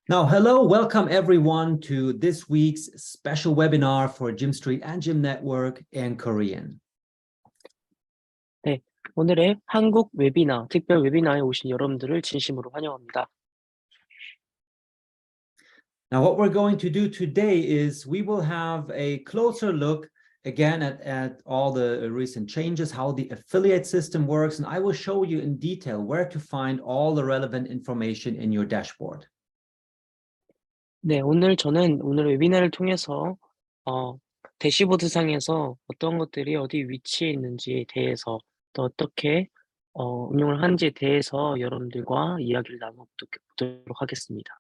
Now, hello, welcome everyone to this week's special webinar for Gym Street and Gym Network in Korean. 네, 오늘의 한국 웨비나, 특별 웨비나에 오신 여러분들을 진심으로 환영합니다. Now, what we're going to do today is we will have a closer look again at all the recent changes, how the affiliate system works, and I will show you in detail where to find all the relevant information in your dashboard. 네, 저는 오늘 웨비나를 통해서 대시보드 상에서 어떤 것들이 어디 위치해 있는지에 대해서 또 어떻게 운영을 하는지에 대해서 여러분들과 이야기를 나눠보도록 하겠습니다.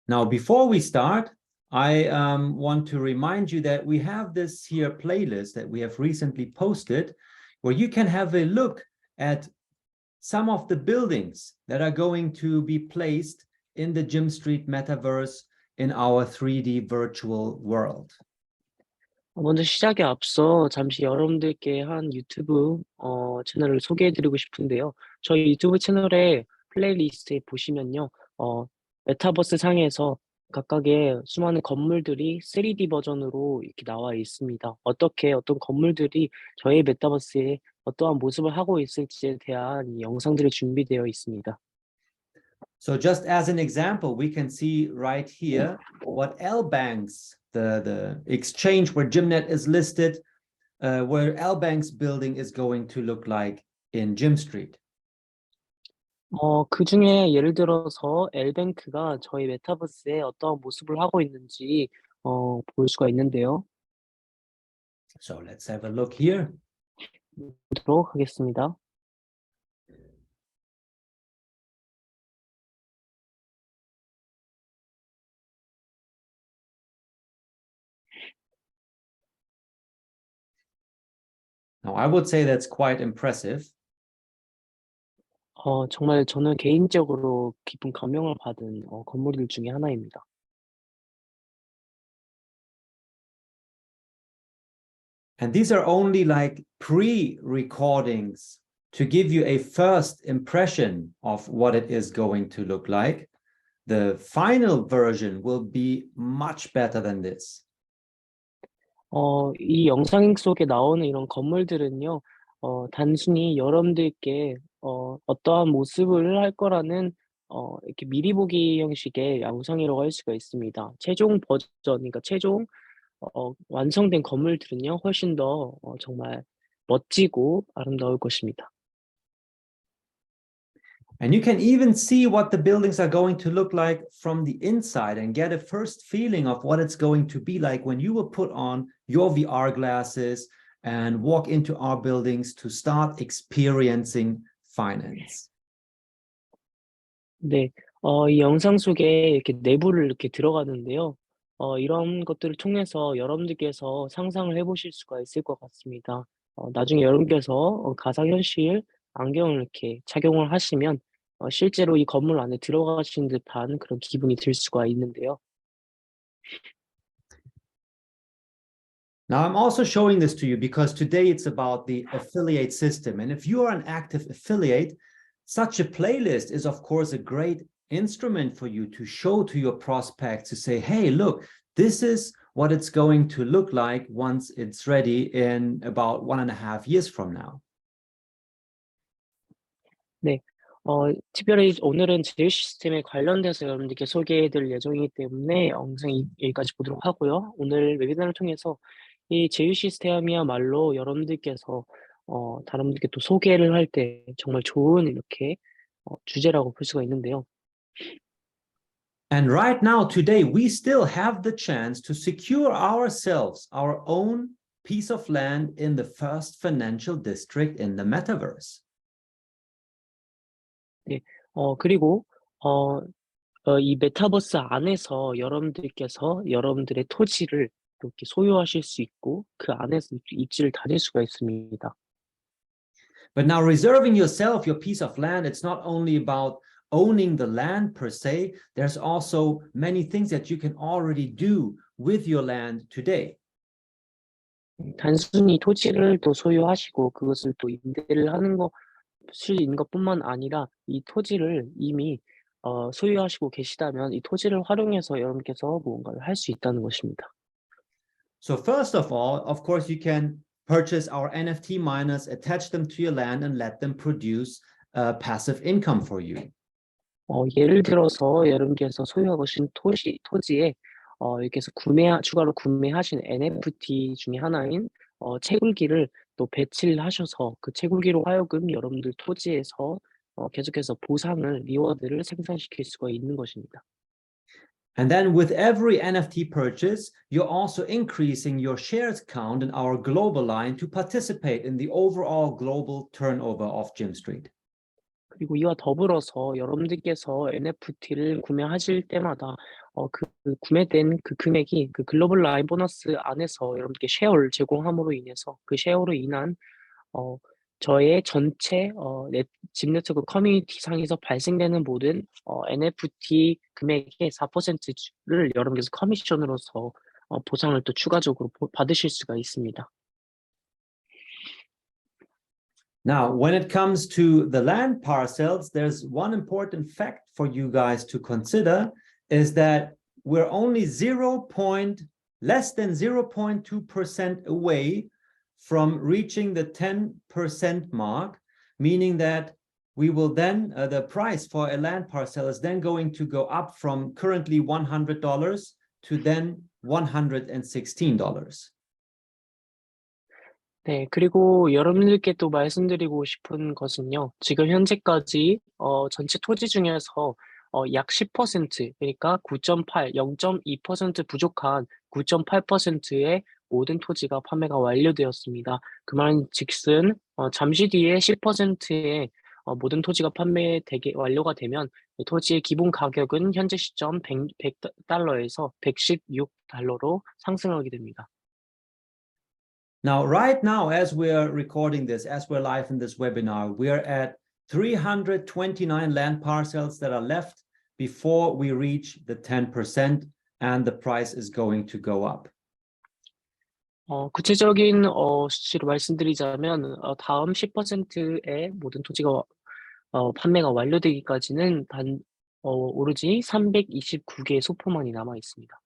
Now, before we start, I want to remind you that we have this here playlist that we have recently posted where you can have a look at some of the buildings that are going to be placed in the Gym Street metaverse in our 3D virtual world. 먼저 시작에 앞서 잠시 여러분들께 한 유튜브 채널을 소개해드리고 싶은데요. 저희 유튜브 채널의 플레이리스트에 보시면요, 메타버스 상에서 각각의 수많은 건물들이 3D 버전으로 이렇게 나와 있습니다. 어떤 건물들이 저희 메타버스에 어떠한 모습을 하고 있을지에 대한 영상들이 준비되어 있습니다. So just as an example, we can see right here what L-Bank's, the exchange where GymNet is listed, where L-Bank's building is going to look like in Gym Street. 그 중에 예를 들어서 L뱅크가 저희 메타버스에 어떠한 모습을 하고 있는지 볼 수가 있는데요. So let's have a look here. 보도록 하겠습니다. Now, I would say that's quite impressive. 정말 저는 개인적으로 깊은 감명을 받은 건물들 중에 하나입니다. And these are only like pre-recordings to give you a first impression of what it is going to look like. The final version will be much better than this. 이 영상 속에 나오는 이런 건물들은요, 단순히 여러분들께 어떠한 모습을 할 거라는 이렇게 미리 보기 형식의 영상이라고 할 수가 있습니다. 최종 버전, 그러니까 최종 완성된 건물들은요, 훨씬 더 정말 멋지고 아름다울 것입니다. And you can even see what the buildings are going to look like from the inside and get a first feeling of what it's going to be like when you will put on your VR glasses and walk into our buildings to start experiencing finance. 네, 이 영상 속에 이렇게 내부를 이렇게 들어가는데요. 이런 것들을 통해서 여러분들께서 상상을 해보실 수가 있을 것 같습니다. 나중에 여러분께서 가상현실 안경을 이렇게 착용을 하시면 실제로 이 건물 안에 들어가신 듯한 그런 기분이 들 수가 있는데요. Now, I'm also showing this to you because today it's about the affiliate system. And if you are an active affiliate, such a playlist is, of course, a great instrument for you to show to your prospects to say, hey, look, this is what it's going to look like once it's ready in about 1.5 years from now. 네, 특별히 오늘은 제휴 시스템에 관련돼서 여러분들께 소개해드릴 예정이기 때문에 영상 여기까지 보도록 하고요. 오늘 웨비나를 통해서 이 제휴 시스템이야말로 여러분들께서 다른 분들께 또 소개를 할 때 정말 좋은 이렇게 주제라고 볼 수가 있는데요. And right now, today, we still have the chance to secure ourselves our own piece of land in the first financial district in the metaverse. 네, 그리고 이 메타버스 안에서 여러분들께서 여러분들의 토지를 이렇게 소유하실 수 있고 그 안에서 입지를 다닐 수가 있습니다. But now reserving yourself your piece of land, it's not only about owning the land per se, there's also many things that you can already do with your land today. 단순히 토지를 또 소유하시고 그것을 또 임대를 하는 것뿐만 아니라 이 토지를 이미 소유하시고 계시다면 이 토지를 활용해서 여러분께서 무언가를 할 수 있다는 것입니다. So first of all, of course, you can purchase our NFT miners, attach them to your land, and let them produce passive income for you. 예를 들어서 여러분께서 소유하고 계신 토지에 여기서 추가로 구매하신 NFT 중에 하나인 채굴기를 또 배치를 하셔서 그 채굴기로 하여금 여러분들 토지에서 계속해서 리워드를 생산시킬 수가 있는 것입니다. And then with every NFT purchase, you're also increasing your shares count in our global line to participate in the overall global turnover of Gym Street. 그리고 이와 더불어서 여러분들께서 NFT를 구매하실 때마다 그 구매된 그 금액이 그 글로벌 라인 보너스 안에서 여러분께 쉐어를 제공함으로 인해서 그 쉐어로 인한 저의 전체 집 네트워크 커뮤니티 상에서 발생되는 모든 NFT 금액의 4%를 여러분께서 커미션으로서 보상을 또 추가적으로 받으실 수가 있습니다. Now, when it comes to the land parcels, there's one important fact for you guys to consider is that we're only less than 0.2% away from reaching the 10% mark, meaning that we will then, the price for a land parcel is then going to go up from currently $100 to then $116. 네, 그리고 여러분들께 또 말씀드리고 싶은 것은요. 지금 현재까지 전체 토지 중에서 약 10%, 그러니까 9.8, 0.2% 부족한 9.8%의 모든 토지가 판매가 완료되었습니다. 그 말인즉슨 잠시 뒤에 10%의 모든 토지가 완료가 되면 토지의 기본 가격은 현재 시점 $100에서 $116로 상승하게 됩니다. Now, right now, as we're recording this, as we're live in this webinar, we're at 329 land parcels that are left before we reach the 10%, and the price is going to go up. 구체적인 수치로 말씀드리자면 다음 10%의 모든 토지가 판매가 완료되기까지는 오로지 329개의 소포만이 남아 있습니다.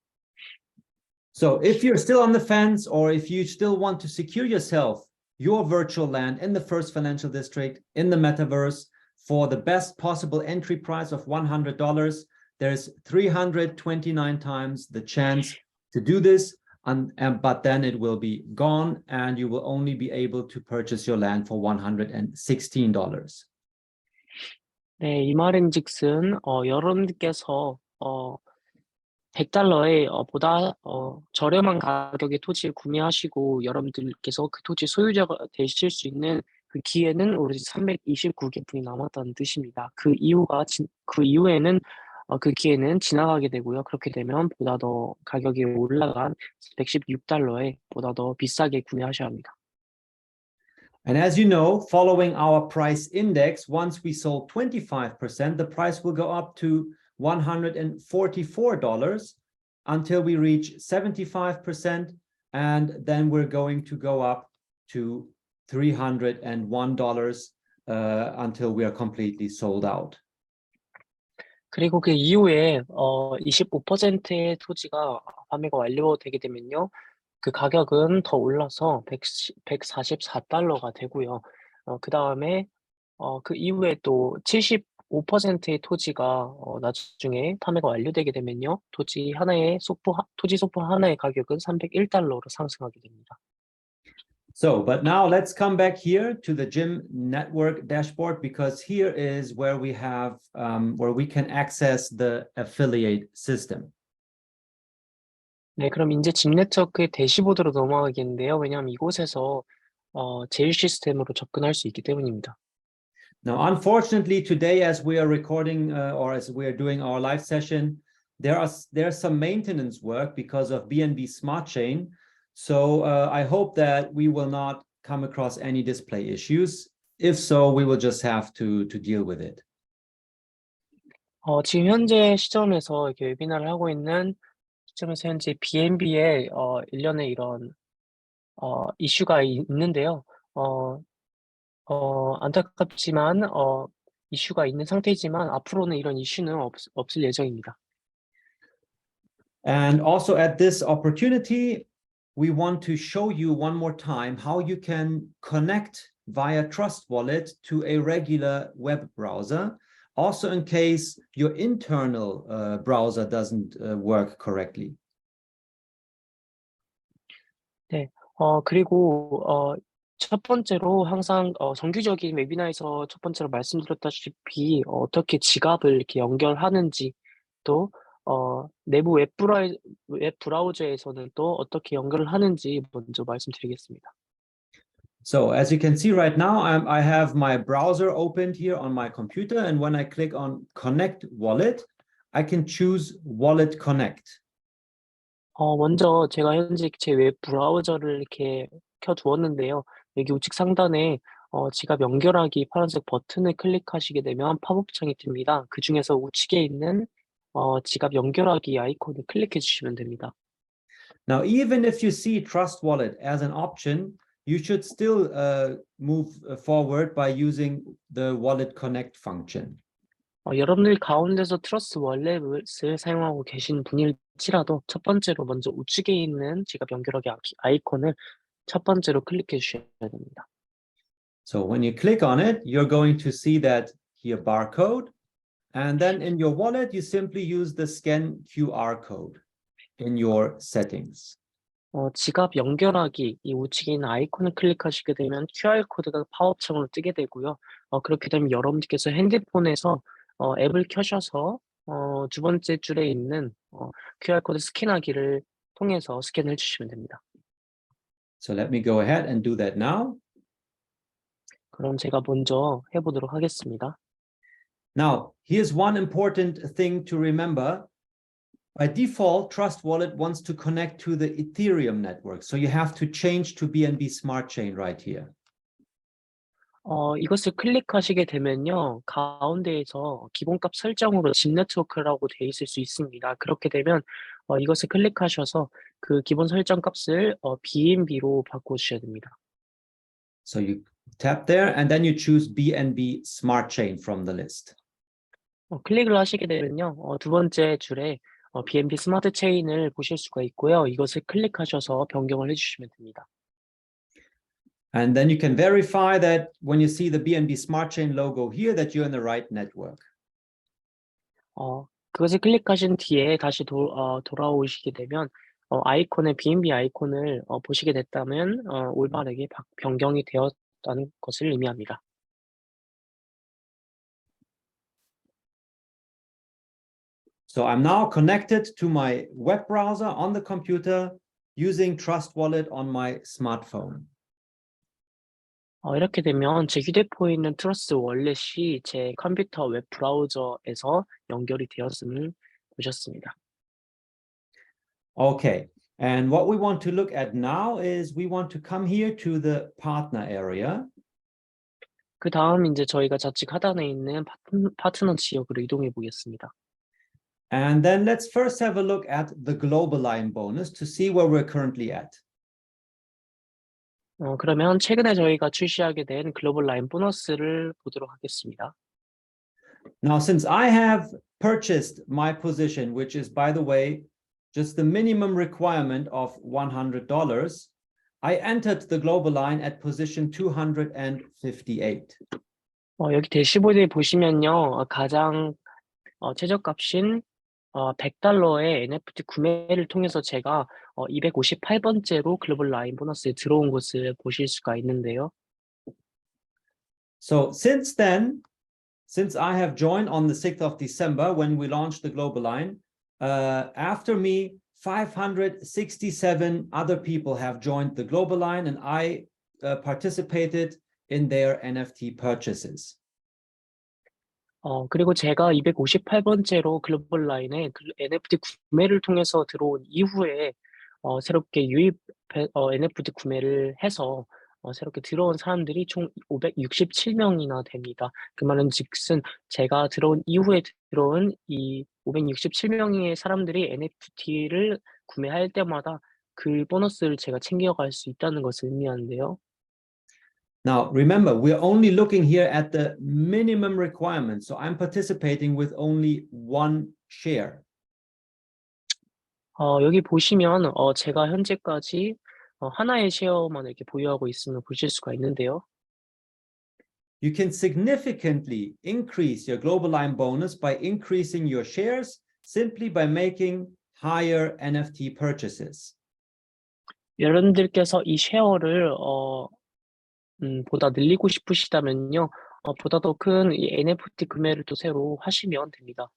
So if you're still on the fence, or if you still want to secure yourself your virtual land in the first financial district, in the metaverse, for the best possible entry price of $100, there's 329 times the chance to do this, but then it will be gone and you will only be able to purchase your land for $116. 네, 이 말인즉슨 여러분들께서 $100에 보다 저렴한 가격의 토지를 구매하시고 여러분들께서 그 토지 소유자가 되실 수 있는 그 기회는 오로지 329개뿐이 남았다는 뜻입니다. 그 이후에는 그 기회는 지나가게 되고요. 그렇게 되면 보다 더 가격이 올라간 $116에 보다 더 비싸게 구매하셔야 합니다. And as you know, following our price index, once we sold 25%, the price will go up to $144 until we reach 75%, and then we're going to go up to $301 until we are completely sold out. 그리고 그 이후에 25%의 토지가 판매가 완료되게 되면요. 그 가격은 더 올라서 $144가 되고요. 그다음에 그 이후에 또 75%의 토지가 나중에 판매가 완료되게 되면요. 토지 소포 하나의 가격은 $301로 상승하게 됩니다. So, but now let's come back here to the Gym Network dashboard, because here is where we have where we can access the affiliate system. 네, 그럼 이제 집 네트워크의 대시보드로 넘어가겠는데요. 왜냐하면 이곳에서 제휴 시스템으로 접근할 수 있기 때문입니다. Now, unfortunately, today, as we are recording or as we are doing our live session, there's some maintenance work because of BNB Smart Chain. So I hope that we will not come across any display issues. If so, we will just have to deal with it. 지금 현재 시점에서 이렇게 웨비나를 하고 있는 시점에서 현재 BNB의 일련의 이런 이슈가 있는데요. 안타깝지만 이슈가 있는 상태지만 앞으로는 이런 이슈는 없을 예정입니다. And also at this opportunity, we want to show you one more time how you can connect via Trust Wallet to a regular web browser, also in case your internal browser doesn't work correctly. 네, 그리고 첫 번째로 항상 정규적인 웨비나에서 첫 번째로 말씀드렸다시피 어떻게 지갑을 이렇게 연결하는지 또 내부 웹 브라우저에서는 또 어떻게 연결을 하는지 먼저 말씀드리겠습니다. So as you can see right now, I have my browser opened here on my computer, and when I click on Connect Wallet, I can choose Wallet Connect. 먼저 제가 현재 제 웹 브라우저를 이렇게 켜두었는데요. 여기 우측 상단에 지갑 연결하기 파란색 버튼을 클릭하시게 되면 팝업 창이 뜹니다. 그 중에서 우측에 있는 지갑 연결하기 아이콘을 클릭해 주시면 됩니다. Now, even if you see Trust Wallet as an option, you should still move forward by using the Wallet Connect function. 여러분들 가운데서 트러스트 월렛을 사용하고 계신 분일지라도 첫 번째로 먼저 우측에 있는 지갑 연결하기 아이콘을 첫 번째로 클릭해 주셔야 됩니다. So when you click on it, you're going to see that here barcode, and then in your wallet, you simply use the scan QR code in your settings. 지갑 연결하기 이 우측에 있는 아이콘을 클릭하시게 되면 QR 코드가 팝업 창으로 뜨게 되고요. 그렇게 되면 여러분들께서 핸드폰에서 앱을 켜셔서 두 번째 줄에 있는 QR 코드 스캔하기를 통해서 스캔을 해주시면 됩니다. So let me go ahead and do that now. 그럼 제가 먼저 해보도록 하겠습니다. Now, here's one important thing to remember. By default, Trust Wallet wants to connect to the Ethereum network. So you have to change to BNB Smart Chain right here. 이것을 클릭하시게 되면요. 가운데에서 기본값 설정으로 집 네트워크라고 되어 있을 수 있습니다. 그렇게 되면 이것을 클릭하셔서 그 기본 설정 값을 BNB로 바꿔주셔야 됩니다. So you tap there and then you choose BNB Smart Chain from the list. 클릭을 하시게 되면요. 두 번째 줄에 BNB 스마트 체인을 보실 수가 있고요. 이것을 클릭하셔서 변경을 해주시면 됩니다. And then you can verify that when you see the BNB Smart Chain logo here, that you're in the right network. 그것을 클릭하신 뒤에 다시 돌아오시게 되면 아이콘의 BNB 아이콘을 보시게 됐다면 올바르게 변경이 되었다는 것을 의미합니다. So I'm now connected to my web browser on the computer using Trust Wallet on my smartphone. 이렇게 되면 제 휴대폰에 있는 트러스트 월렛이 제 컴퓨터 웹 브라우저에서 연결이 되었음을 보셨습니다. Okay, and what we want to look at now is we want to come here to the partner area. 그 다음 이제 저희가 좌측 하단에 있는 파트너 지역으로 이동해 보겠습니다. And then let's first have a look at the global line bonus to see where we're currently at. 그러면 최근에 저희가 출시하게 된 글로벌 라인 보너스를 보도록 하겠습니다. Now, since I have purchased my position, which is, by the way, just the minimum requirement of $100, I entered the global line at position 258. 여기 대시보드에 보시면요. 가장 최저값인 $100의 NFT 구매를 통해서 제가 258번째로 글로벌 라인 보너스에 들어온 것을 보실 수가 있는데요. So since then, since I have joined on the 6th of December when we launched the global line, after me, 567 other people have joined the global line, and I participated in their NFT purchases. 그리고 제가 258번째로 글로벌 라인에 NFT 구매를 통해서 들어온 이후에 새롭게 NFT 구매를 해서 새롭게 들어온 사람들이 총 567명이나 됩니다. 그 말은 즉슨 제가 들어온 이후에 들어온 이 567명의 사람들이 NFT를 구매할 때마다 그 보너스를 제가 챙겨갈 수 있다는 것을 의미하는데요. Now, remember, we're only looking here at the minimum requirements. So I'm participating with only one share. 여기 보시면 제가 현재까지 하나의 쉐어만 이렇게 보유하고 있음을 보실 수가 있는데요. You can significantly increase your global line bonus by increasing your shares simply by making higher NFT purchases. 여러분들께서 이 쉐어를 보다 늘리고 싶으시다면요, 보다 더 큰 이 NFT 구매를 또 새로 하시면 됩니다.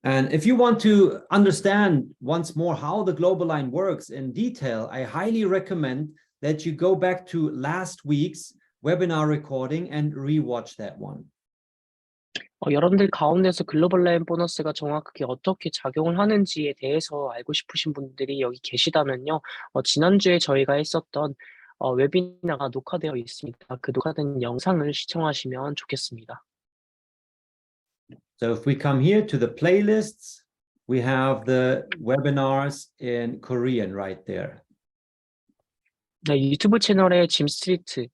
And if you want to understand once more how the global line works in detail, I highly recommend that you go back to last week's webinar recording and rewatch that one. 여러분들 가운데서 글로벌 라인 보너스가 정확하게 어떻게 작용을 하는지에 대해서 알고 싶으신 분들이 여기 계시다면요, 지난주에 저희가 했었던 웨비나가 녹화되어 있습니다. 그 녹화된 영상을 시청하시면 좋겠습니다. So if we come here to the playlists, we have the webinars in Korean right there. 네, 유튜브 채널에 짐 스트리트를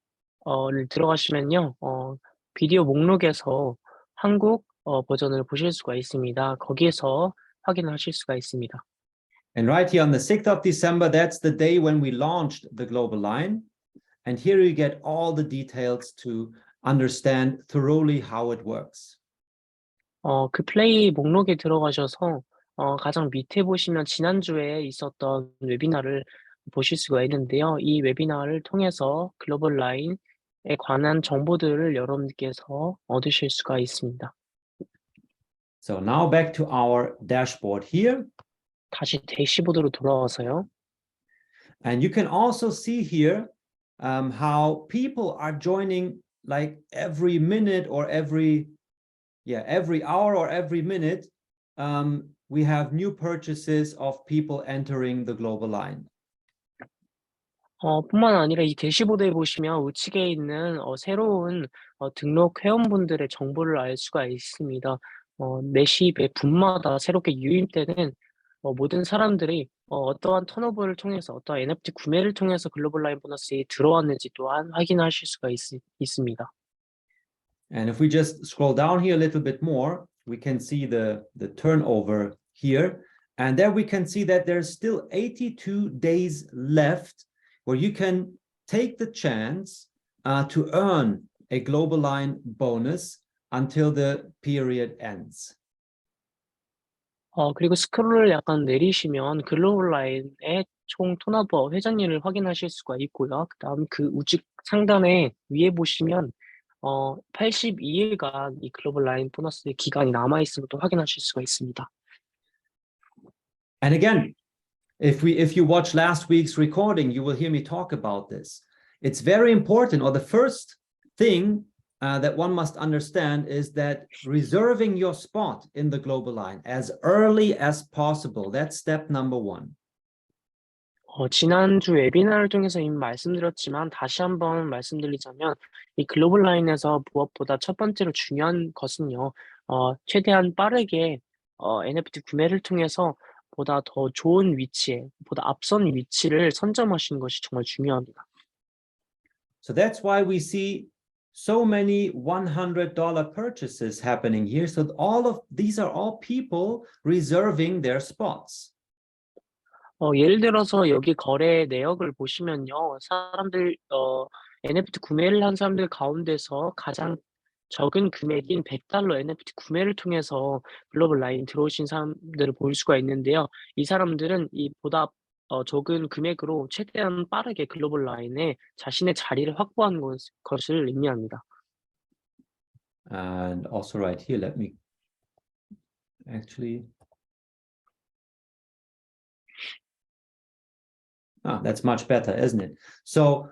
들어가시면요, 비디오 목록에서 한국 버전을 보실 수가 있습니다. 거기에서 확인하실 수가 있습니다. And right here on the 6th of December, that's the day when we launched the global line. And here you get all the details to understand thoroughly how it works. 그 플레이 목록에 들어가셔서 가장 밑에 보시면 지난주에 있었던 웨비나를 보실 수가 있는데요. 이 웨비나를 통해서 글로벌 라인에 관한 정보들을 여러분께서 얻으실 수가 있습니다. So now back to our dashboard here. 다시 대시보드로 돌아와서요. And you can also see here how people are joining like every minute or every hour or every minute. We have new purchases of people entering the global line. 뿐만 아니라 이 대시보드에 보시면 우측에 있는 새로운 등록 회원분들의 정보를 알 수가 있습니다. 매시 매 분마다 새롭게 유입되는 모든 사람들이 어떠한 턴오버를 통해서 어떠한 NFT 구매를 통해서 글로벌 라인 보너스에 들어왔는지 또한 확인하실 수가 있습니다. And if we just scroll down here a little bit more, we can see the turnover here. And there we can see that there's still 82 days left where you can take the chance to earn a global line bonus until the period ends. 그리고 스크롤을 약간 내리시면 글로벌 라인의 총 턴오버 회전율을 확인하실 수가 있고요. 그다음 그 우측 상단에 위에 보시면 82일간 이 글로벌 라인 보너스의 기간이 남아 있음을 또 확인하실 수가 있습니다. And again, if you watch last week's recording, you will hear me talk about this. It's very important, or the first thing that one must understand is that reserving your spot in the global line as early as possible. That's step number one. 지난주 웨비나를 통해서 이미 말씀드렸지만 다시 한번 말씀드리자면 이 글로벌 라인에서 무엇보다 첫 번째로 중요한 것은요, 최대한 빠르게 NFT 구매를 통해서 보다 더 좋은 위치에, 보다 앞선 위치를 선점하시는 것이 정말 중요합니다. So that's why we see so many $100 purchases happening here. So all of these are all people reserving their spots. 예를 들어서 여기 거래 내역을 보시면요, 사람들 NFT 구매를 한 사람들 가운데서 가장 적은 금액인 $100 NFT 구매를 통해서 글로벌 라인 들어오신 사람들을 볼 수가 있는데요. 이 사람들은 이 보다 적은 금액으로 최대한 빠르게 글로벌 라인에 자신의 자리를 확보한 것을 의미합니다. And also right here, let me actually. That's much better, isn't it? So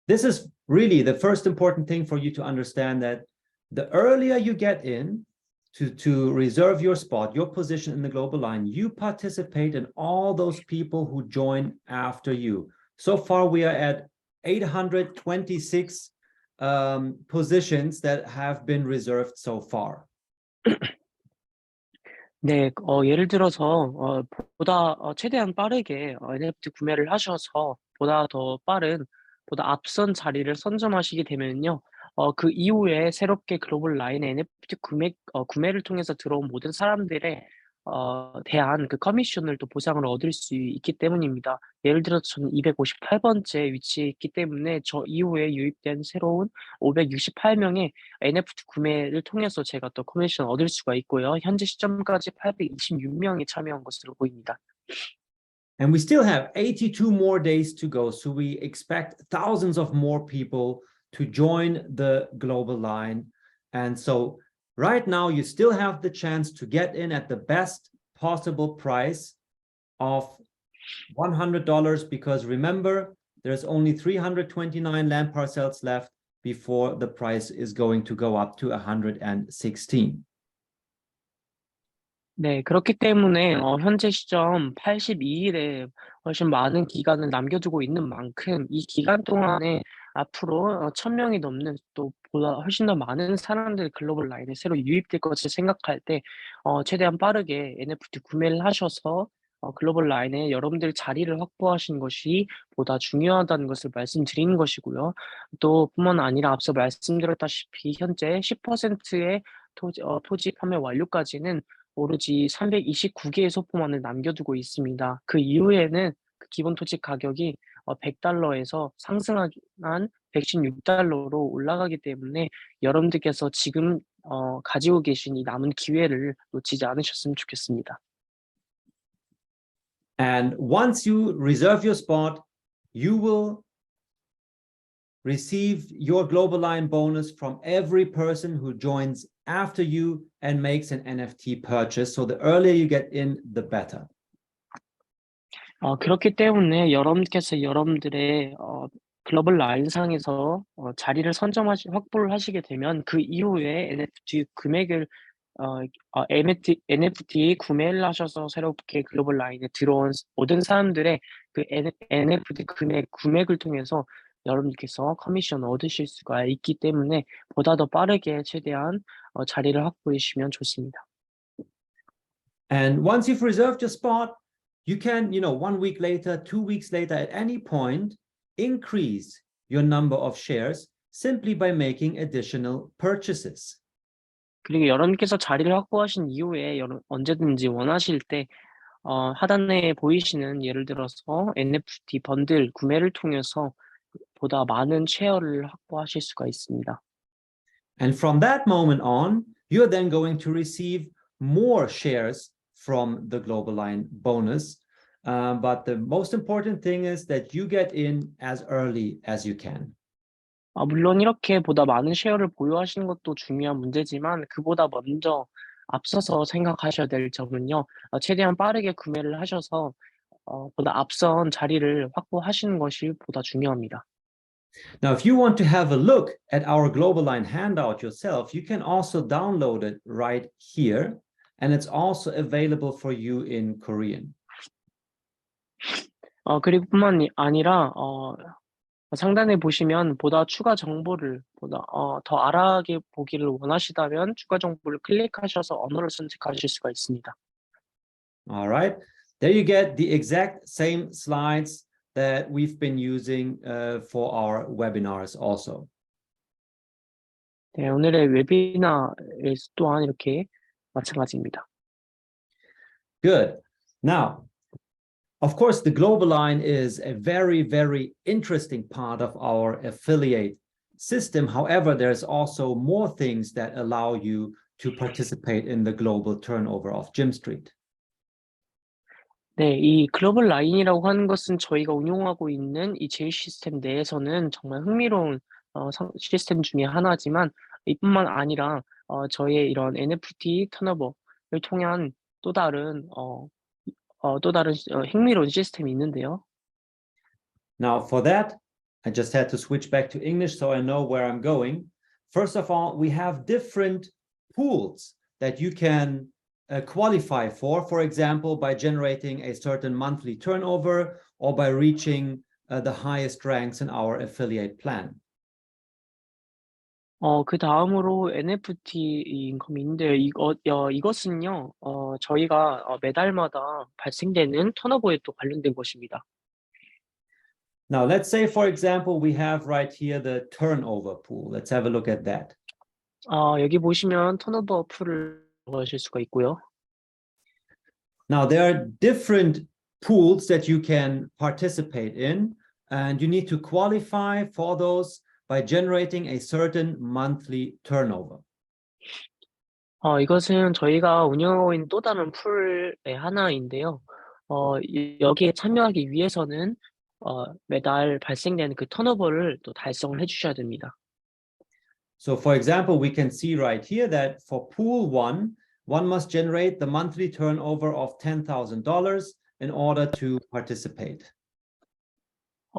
this is really the first important thing for you to understand, that the earlier you get in to reserve your spot, your position in the global line, you participate in all those people who join after you. So far, we are at 826 positions that have been reserved so far. 네, 예를 들어서 보다 최대한 빠르게 NFT 구매를 하셔서 보다 더 빠른 보다 앞선 자리를 선점하시게 되면요. 그 이후에 새롭게 글로벌 라인 NFT 구매를 통해서 들어온 모든 사람들의 대한 그 커미션을 또 보상을 얻을 수 있기 때문입니다. 예를 들어서 저는 258번째 위치에 있기 때문에 저 이후에 유입된 새로운 568명의 NFT 구매를 통해서 제가 또 커미션 얻을 수가 있고요. 현재 시점까지 826명이 참여한 것으로 보입니다. And we still have 82 more days to go, so we expect thousands of more people to join the global line. And so right now, you still have the chance to get in at the best possible price of $100, because remember, there's only 329 land parcels left before the price is going to go up to 116. 네, 그렇기 때문에 현재 시점 82일에 훨씬 많은 기간을 남겨두고 있는 만큼 이 기간 동안에 앞으로 1,000명이 넘는 또 보다 훨씬 더 많은 사람들이 글로벌 라인에 새로 유입될 것을 생각할 때 최대한 빠르게 NFT 구매를 하셔서 글로벌 라인에 여러분들 자리를 확보하시는 것이 보다 중요하다는 것을 말씀드리는 것이고요. 또 뿐만 아니라 앞서 말씀드렸다시피 현재 10%의 토지 판매 완료까지는 오로지 329개의 소포만을 남겨두고 있습니다. 그 이후에는 그 기본 토지 가격이 $100에서 상승한 $116로 올라가기 때문에 여러분들께서 지금 가지고 계신 이 남은 기회를 놓치지 않으셨으면 좋겠습니다. And once you reserve your spot, you will receive your global line bonus from every person who joins after you and makes an NFT purchase. So the earlier you get in, the better. 그렇기 때문에 여러분께서 여러분들의 글로벌 라인상에서 자리를 확보를 하시게 되면 그 이후에 NFT 금액을 NFT 구매를 하셔서 새롭게 글로벌 라인에 들어온 모든 사람들의 그 NFT 구매를 통해서 여러분께서 커미션 얻으실 수가 있기 때문에 보다 더 빠르게 최대한 자리를 확보해 주시면 좋습니다. And once you've reserved your spot, you can, 1 week later, 2 weeks later, at any point, increase your number of shares simply by making additional purchases. 그리고 여러분께서 자리를 확보하신 이후에 언제든지 원하실 때 하단에 보이시는 예를 들어서 NFT 번들 구매를 통해서 보다 많은 쉐어를 확보하실 수가 있습니다. And from that moment on, you're then going to receive more shares from the global line bonus. But the most important thing is that you get in as early as you can. 물론 이렇게 보다 많은 쉐어를 보유하시는 것도 중요한 문제지만 그보다 먼저 앞서서 생각하셔야 될 점은요. 최대한 빠르게 구매를 하셔서 보다 앞선 자리를 확보하시는 것이 보다 중요합니다. Now, if you want to have a look at our global line handout yourself, you can also download it right here, and it's also available for you in Korean. 그리고 뿐만 아니라 상단에 보시면 보다 추가 정보를 더 알아보기를 원하시다면 추가 정보를 클릭하셔서 언어를 선택하실 수가 있습니다. All right, there you get the exact same slides that we've been using for our webinars also. 네, 오늘의 웨비나에서 또한 이렇게 마찬가지입니다. Good. Now, of course, the global line is a very, very interesting part of our affiliate system. However, there's also more things that allow you to participate in the global turnover of Gymstreet. 네, 이 글로벌 라인이라고 하는 것은 저희가 운용하고 있는 이 제휴 시스템 내에서는 정말 흥미로운 시스템 중에 하나지만 이뿐만 아니라 저희의 이런 NFT 턴오버를 통한 또 다른 흥미로운 시스템이 있는데요. Now, for that, I just had to switch back to English so I know where I'm going. First of all, we have different pools that you can qualify for example, by generating a certain monthly turnover or by reaching the highest ranks in our affiliate plan. 그 다음으로 NFT 인컴이 있는데요. 이것은요, 저희가 매달마다 발생되는 턴오버에 또 관련된 것입니다. Now, let's say, for example, we have right here the turnover pool. Let's have a look at that. 여기 보시면 턴오버 풀을 보실 수가 있고요. Now, there are different pools that you can participate in, and you need to qualify for those by generating a certain monthly turnover. 이것은 저희가 운영하고 있는 또 다른 풀의 하나인데요. 여기에 참여하기 위해서는 매달 발생되는 그 턴오버를 또 달성을 해주셔야 됩니다. So, for example, we can see right here that for pool one must generate the monthly turnover of $10,000 in order to participate.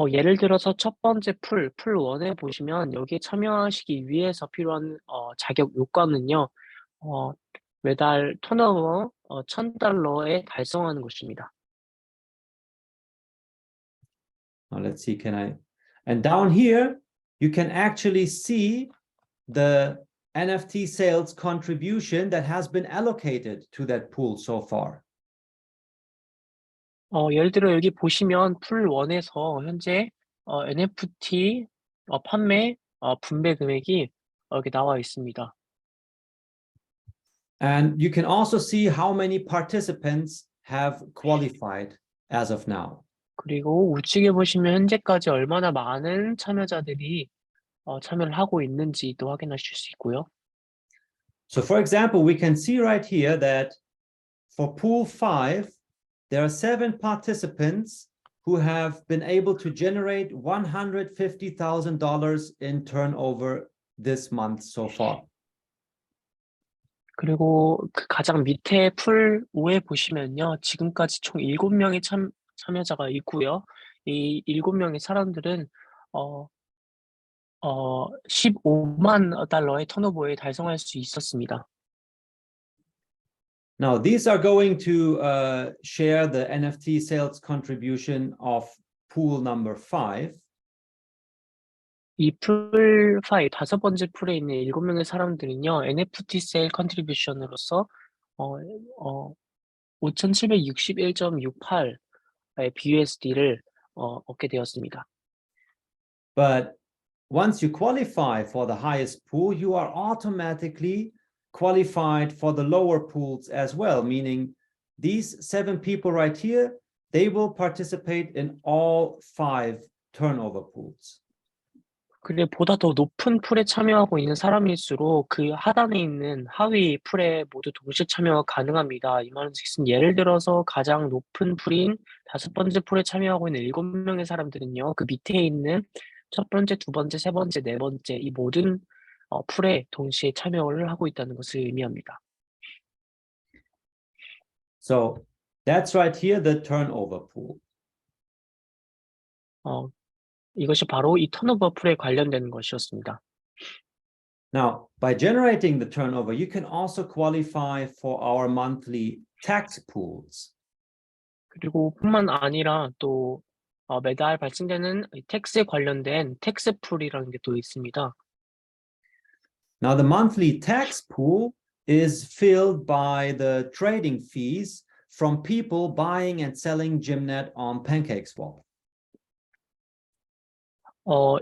예를 들어서 첫 번째 풀 1에 보시면 여기에 참여하시기 위해서 필요한 자격 요건은요. 매달 턴오버 $1,000에 달성하는 것입니다. Now let's see, and down here, you can actually see the NFT sales contribution that has been allocated to that pool so far. 예를 들어 여기 보시면 풀 1에서 현재 NFT 판매 분배 금액이 여기 나와 있습니다. And you can also see how many participants have qualified as of now. 그리고 우측에 보시면 현재까지 얼마나 많은 참여자들이 참여를 하고 있는지도 확인하실 수 있고요. So for example, we can see right here that for pool 5, there are 7 participants who have been able to generate $150,000 in turnover this month so far. 그리고 그 가장 밑에 풀 5에 보시면요. 지금까지 총 7명의 참여자가 있고요. 이 7명의 사람들은 $150,000의 턴오버에 달성할 수 있었습니다. Now, these are going to share the NFT sales contribution of pool number 5. 이 풀 5, 5번째 풀에 있는 7명의 사람들은요. NFT 세일 컨트리뷰션으로서 5,761.68의 BUSD를 얻게 되었습니다. But once you qualify for the highest pool, you are automatically qualified for the lower pools as well, meaning these 7 people right here, they will participate in all 5 turnover pools. 그리고 보다 더 높은 풀에 참여하고 있는 사람일수록 그 하단에 있는 하위 풀에 모두 동시에 참여가 가능합니다. 이 말은즉슨 예를 들어서 가장 높은 풀인 5번째 풀에 참여하고 있는 7명의 사람들은요. 그 밑에 있는 첫 번째, 두 번째, 세 번째, 네 번째 이 모든 풀에 동시에 참여를 하고 있다는 것을 의미합니다. So that's right here, the turnover pool. 이것이 바로 이 턴오버 풀에 관련되는 것이었습니다. Now, by generating the turnover, you can also qualify for our monthly tax pools. 그리고 뿐만 아니라 또 매달 발생되는 텍스에 관련된 텍스 풀이라는 게 또 있습니다. Now, the monthly tax pool is filled by the trading fees from people buying and selling Gymnet on PancakeSwap.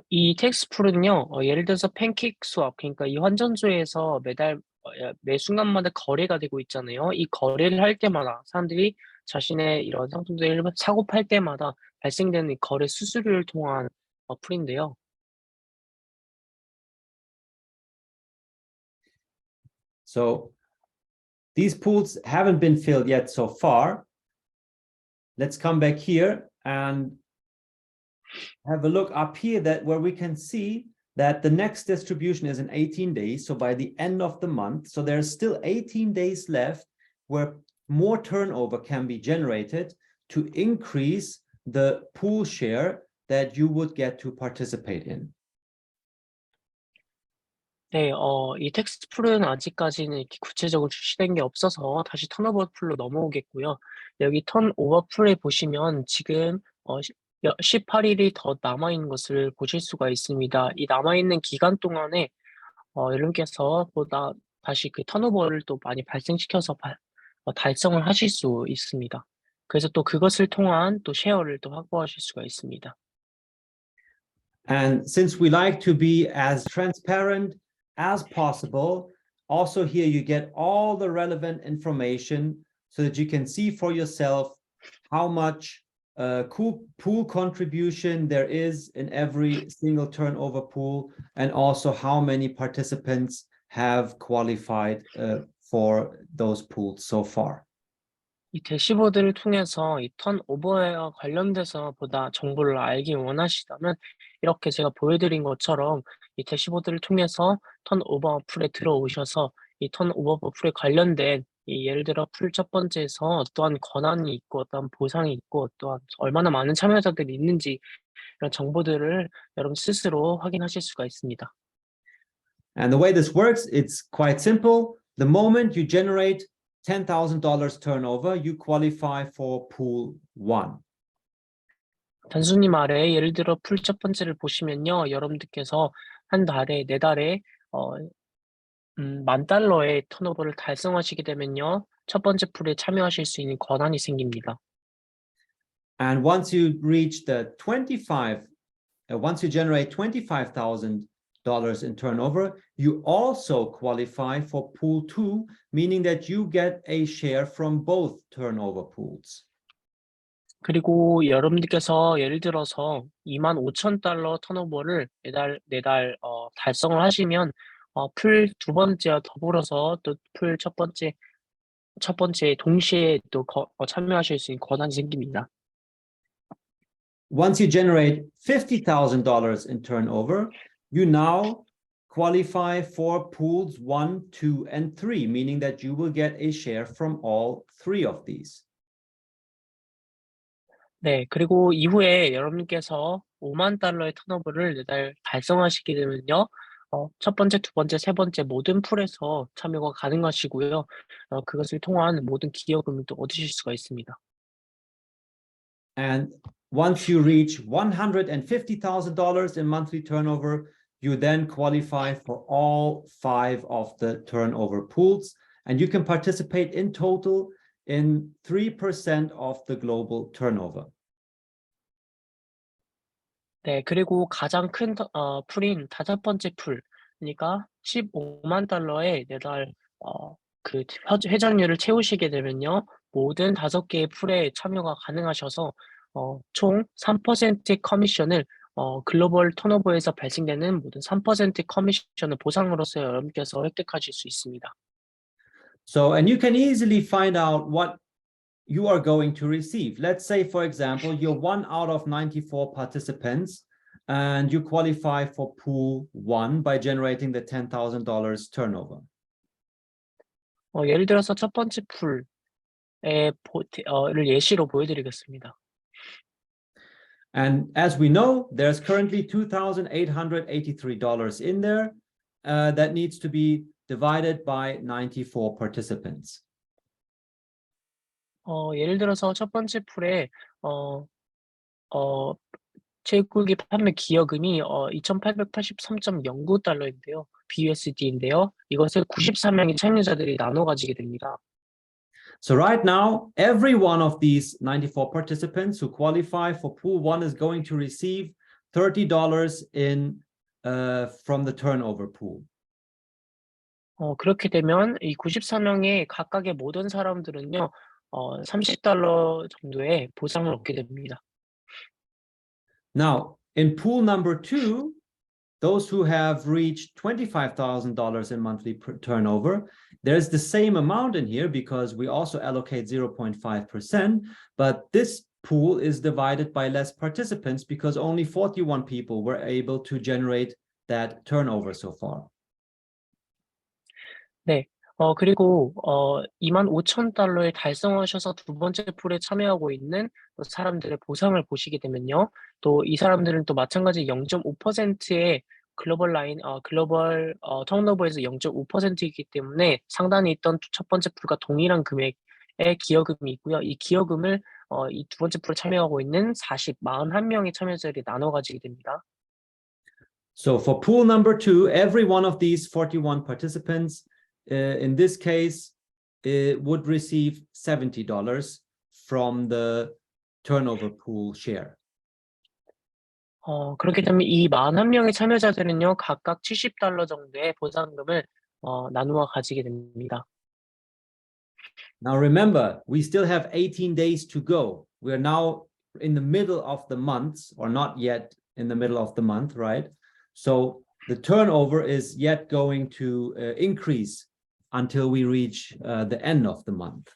이 텍스 풀은요, 예를 들어서 팬케이크 스왑, 그러니까 이 환전소에서 매달 매 순간마다 거래가 되고 있잖아요. 이 거래를 할 때마다 사람들이 자신의 이런 상품들을 사고 팔 때마다 발생되는 이 거래 수수료를 통한 풀인데요. So these pools haven't been filled yet so far. Let's come back here and have a look up here where we can see that the next distribution is in 18 days. So by the end of the month, so there's still 18 days left where more turnover can be generated to increase the pool share that you would get to participate in. 네, 이 텍스트 풀은 아직까지는 이렇게 구체적으로 출시된 게 없어서 다시 턴오버 풀로 넘어오겠고요. 여기 턴오버 풀에 보시면 지금 18일이 더 남아있는 것을 보실 수가 있습니다. 이 남아있는 기간 동안에 여러분께서 다시 그 턴오버를 또 많이 발생시켜서 달성을 하실 수 있습니다. 그래서 또 그것을 통한 또 쉐어를 또 확보하실 수가 있습니다. And since we like to be as transparent as possible, also here you get all the relevant information so that you can see for yourself how much pool contribution there is in every single turnover pool, and also how many participants have qualified for those pools so far. 이 대시보드를 통해서 이 턴오버와 관련돼서 보다 정보를 알기 원하시다면 이렇게 제가 보여드린 것처럼 이 대시보드를 통해서 턴오버 풀에 들어오셔서 이 턴오버 풀에 관련된 이 예를 들어 풀 첫 번째에서 어떠한 권한이 있고 어떠한 보상이 있고 또한 얼마나 많은 참여자들이 있는지 이런 정보들을 여러분 스스로 확인하실 수가 있습니다. And the way this works, it's quite simple. The moment you generate $10,000 turnover, you qualify for pool 1. 단순히 말해 예를 들어 풀 첫 번째를 보시면요. 여러분들께서 한 달에 네 달에 $10,000의 턴오버를 달성하시게 되면요. 첫 번째 풀에 참여하실 수 있는 권한이 생깁니다. And once you reach the once you generate $25,000 in turnover, you also qualify for pool 2, meaning that you get a share from both turnover pools. 그리고 여러분들께서 예를 들어서 $25,000 턴오버를 네 달 달성을 하시면 풀 두 번째와 더불어서 또 풀 첫 번째 동시에 또 참여하실 수 있는 권한이 생깁니다. Once you generate $50,000 in turnover, you now qualify for pools 1, 2, and 3, meaning that you will get a share from all three of these. 네, 그리고 이후에 여러분께서 $50,000의 턴오버를 네 달 달성하시게 되면요. 첫 번째, 두 번째, 세 번째 모든 풀에서 참여가 가능하시고요. 그것을 통한 모든 기여금을 또 얻으실 수가 있습니다. And once you reach $150,000 in monthly turnover, you then qualify for all 5 of the turnover pools, and you can participate in total in 3% of the global turnover. 네, 그리고 가장 큰 풀인 다섯 번째 풀, 그러니까 $150,000의 매달 그 회전율을 채우시게 되면요, 모든 5개의 풀에 참여가 가능하셔서 총 3%의 커미션을 글로벌 턴오버에서 발생되는 모든 3%의 커미션을 보상으로서 여러분께서 획득하실 수 있습니다. So, and you can easily find out what you are going to receive. Let's say, for example, you're 1 out of 94 participants and you qualify for pool 1 by generating the $10,000 turnover. 예를 들어서 첫 번째 풀의 를 예시로 보여드리겠습니다. And as we know, there's currently $2,883 in there that needs to be divided by 94 participants. 예를 들어서 첫 번째 풀에 제국의 판매 기여금이 $2,883.09인데요. BUSD인데요. 이것을 94명의 참여자들이 나눠 가지게 됩니다. So right now, every one of these 94 participants who qualify for pool 1 is going to receive $30 from the turnover pool. 그렇게 되면 이 94명의 각각의 모든 사람들은요. $30 정도의 보상을 얻게 됩니다. Now, in pool number 2, those who have reached $25,000 in monthly turnover, there's the same amount in here because we also allocate 0.5%, but this pool is divided by less participants because only 41 people were able to generate that turnover so far. 네. 그리고 $25,000에 달성하셔서 두 번째 풀에 참여하고 있는 사람들의 보상을 보시게 되면요. 또 이 사람들은 또 마찬가지 0.5%의 글로벌 턴오버에서 0.5%이기 때문에 상단에 있던 첫 번째 풀과 동일한 금액의 기여금이 있고요. 이 기여금을 이 두 번째 풀에 참여하고 있는 41명의 참여자들이 나눠 가지게 됩니다. So for pool number 2, every one of these 41 participants in this case, it would receive $70 from the turnover pool share. 그렇게 되면 이 41명의 참여자들은요, 각각 $70 정도의 보상금을 나누어 가지게 됩니다. Now remember, we still have 18 days to go. We're now in the middle of the month, or not yet in the middle of the month, right? So the turnover is yet going to increase until we reach the end of the month.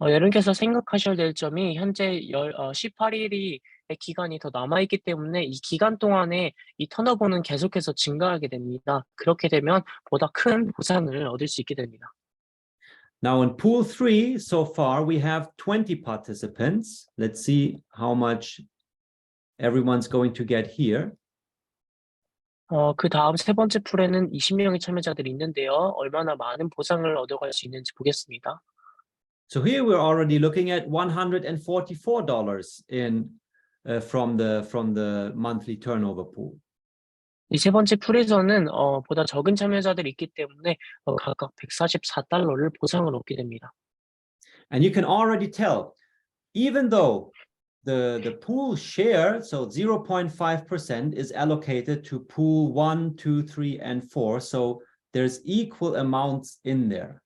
여러분께서 생각하셔야 될 점이 현재 18일이 기간이 더 남아있기 때문에 이 기간 동안에 이 턴오버는 계속해서 증가하게 됩니다. 그렇게 되면 보다 큰 보상을 얻을 수 있게 됩니다. Now in pool 3, so far we have 20 participants. Let's see how much everyone's going to get here. 그 다음 세 번째 풀에는 20명의 참여자들이 있는데요. 얼마나 많은 보상을 얻어갈 수 있는지 보겠습니다. So here we're already looking at $144 in from the monthly turnover pool. 이 세 번째 풀에서는 보다 적은 참여자들이 있기 때문에 각각 $144를 보상을 얻게 됩니다. And you can already tell, even though the pool share, so 0.5% is allocated to pool 1, 2, 3, and 4. So there's equal amounts in there.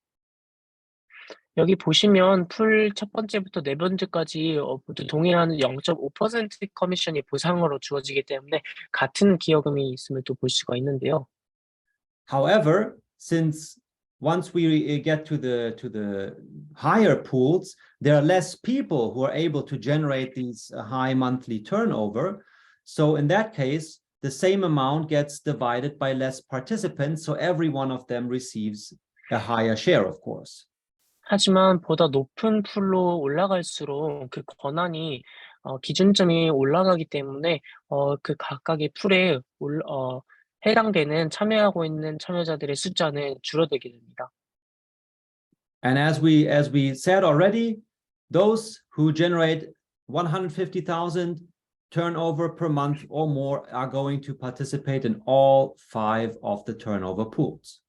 여기 보시면 풀 첫 번째부터 네 번째까지 모두 동일한 0.5% 커미션이 보상으로 주어지기 때문에 같은 기여금이 있음을 또 볼 수가 있는데요. However, since once we get to the higher pools, there are less people who are able to generate these high monthly turnover. So in that case, the same amount gets divided by less participants. So every one of them receives a higher share, of course. 하지만 보다 높은 풀로 올라갈수록 그 권한이 기준점이 올라가기 때문에 그 각각의 풀에 해당되는 참여하고 있는 참여자들의 숫자는 줄어들게 됩니다. And as we said already, those who generate 150,000 turnover per month or more are going to participate in all 5 of the turnover pools.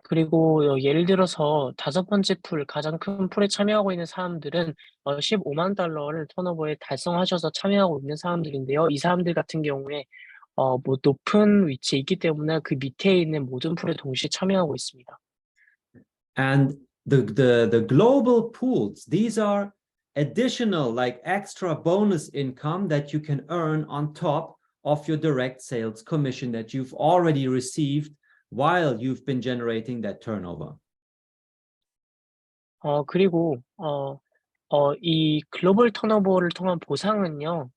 그리고 예를 들어서 다섯 번째 풀, 가장 큰 풀에 참여하고 있는 사람들은 $150,000 턴오버에 달성하셔서 참여하고 있는 사람들인데요. 이 사람들 같은 경우에 뭐 높은 위치에 있기 때문에 그 밑에 있는 모든 풀에 동시에 참여하고 있습니다. And the global pools, these are additional, like extra bonus income that you can earn on top of your direct sales commission that you've already received while you've been generating that turnover. 그리고 이 글로벌 턴오버를 통한 보상은요.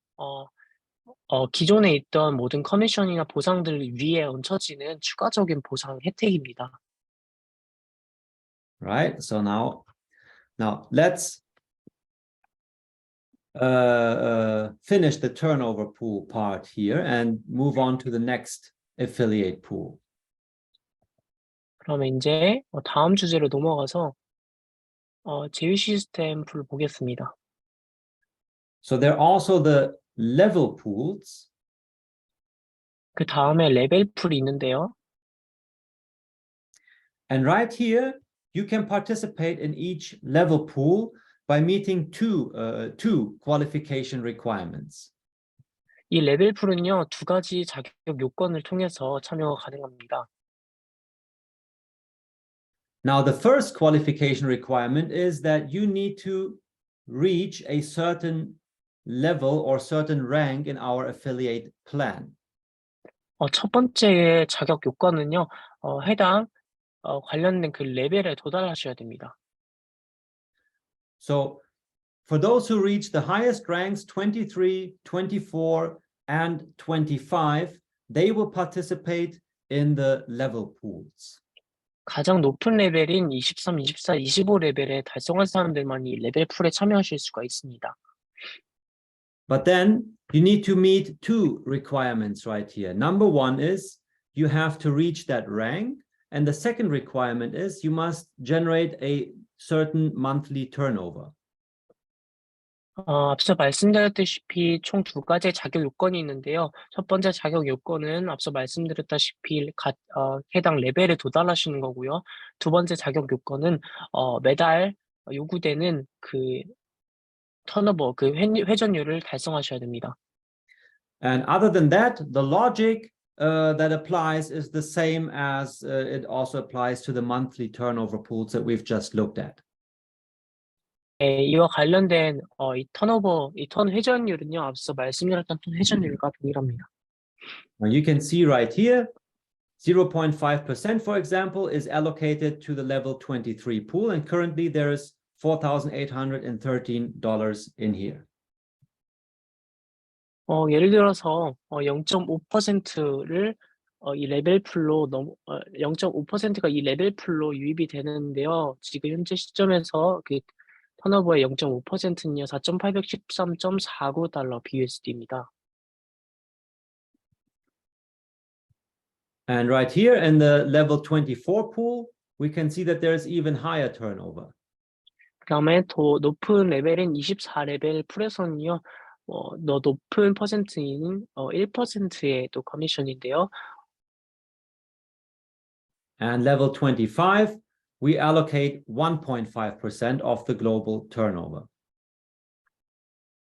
기존에 있던 모든 커미션이나 보상들 위에 얹혀지는 추가적인 보상 혜택입니다. Right? So now let's finish the turnover pool part here and move on to the next affiliate pool. 그러면 이제 다음 주제로 넘어가서 제휴 시스템 풀 보겠습니다. So there are also the level pools. 그 다음에 레벨 풀이 있는데요. And right here, you can participate in each level pool by meeting two qualification requirements. 이 레벨 풀은요, 두 가지 자격 요건을 통해서 참여가 가능합니다. Now, the first qualification requirement is that you need to reach a certain level or certain rank in our affiliate plan. 첫 번째의 자격 요건은요, 해당 관련된 그 레벨에 도달하셔야 됩니다. So, for those who reach the highest ranks, 23, 24, and 25, they will participate in the level pools. 가장 높은 레벨인 23, 24, 25 레벨에 달성한 사람들만 이 레벨 풀에 참여하실 수가 있습니다. But then you need to meet two requirements right here. Number one is you have to reach that rank. And the second requirement is you must generate a certain monthly turnover. 앞서 말씀드렸다시피 총 두 가지의 자격 요건이 있는데요. 첫 번째 자격 요건은 앞서 말씀드렸다시피 해당 레벨에 도달하시는 거고요. 두 번째 자격 요건은 매달 요구되는 그 턴오버, 그 회전율을 달성하셔야 됩니다. And other than that, the logic that applies is the same as it also applies to the monthly turnover pools that we've just looked at. 네, 이와 관련된 이 턴 회전율은요, 앞서 말씀드렸던 턴 회전율과 동일합니다. Now you can see right here, 0.5%, for example, is allocated to the level 23 pool, and currently there's $4,813 in here. 예를 들어서 0.5%를 이 레벨 풀로 0.5%가 이 레벨 풀로 유입이 되는데요. 지금 현재 시점에서 그 턴오버의 0.5%는요, 4,813.49달러 BUSD입니다. And right here in the level 24 pool, we can see that there's even higher turnover. 그다음에 더 높은 레벨인 24레벨 풀에서는요, 더 높은 퍼센트인 1%의 또 커미션인데요. And level 25, we allocate 1.5% of the global turnover.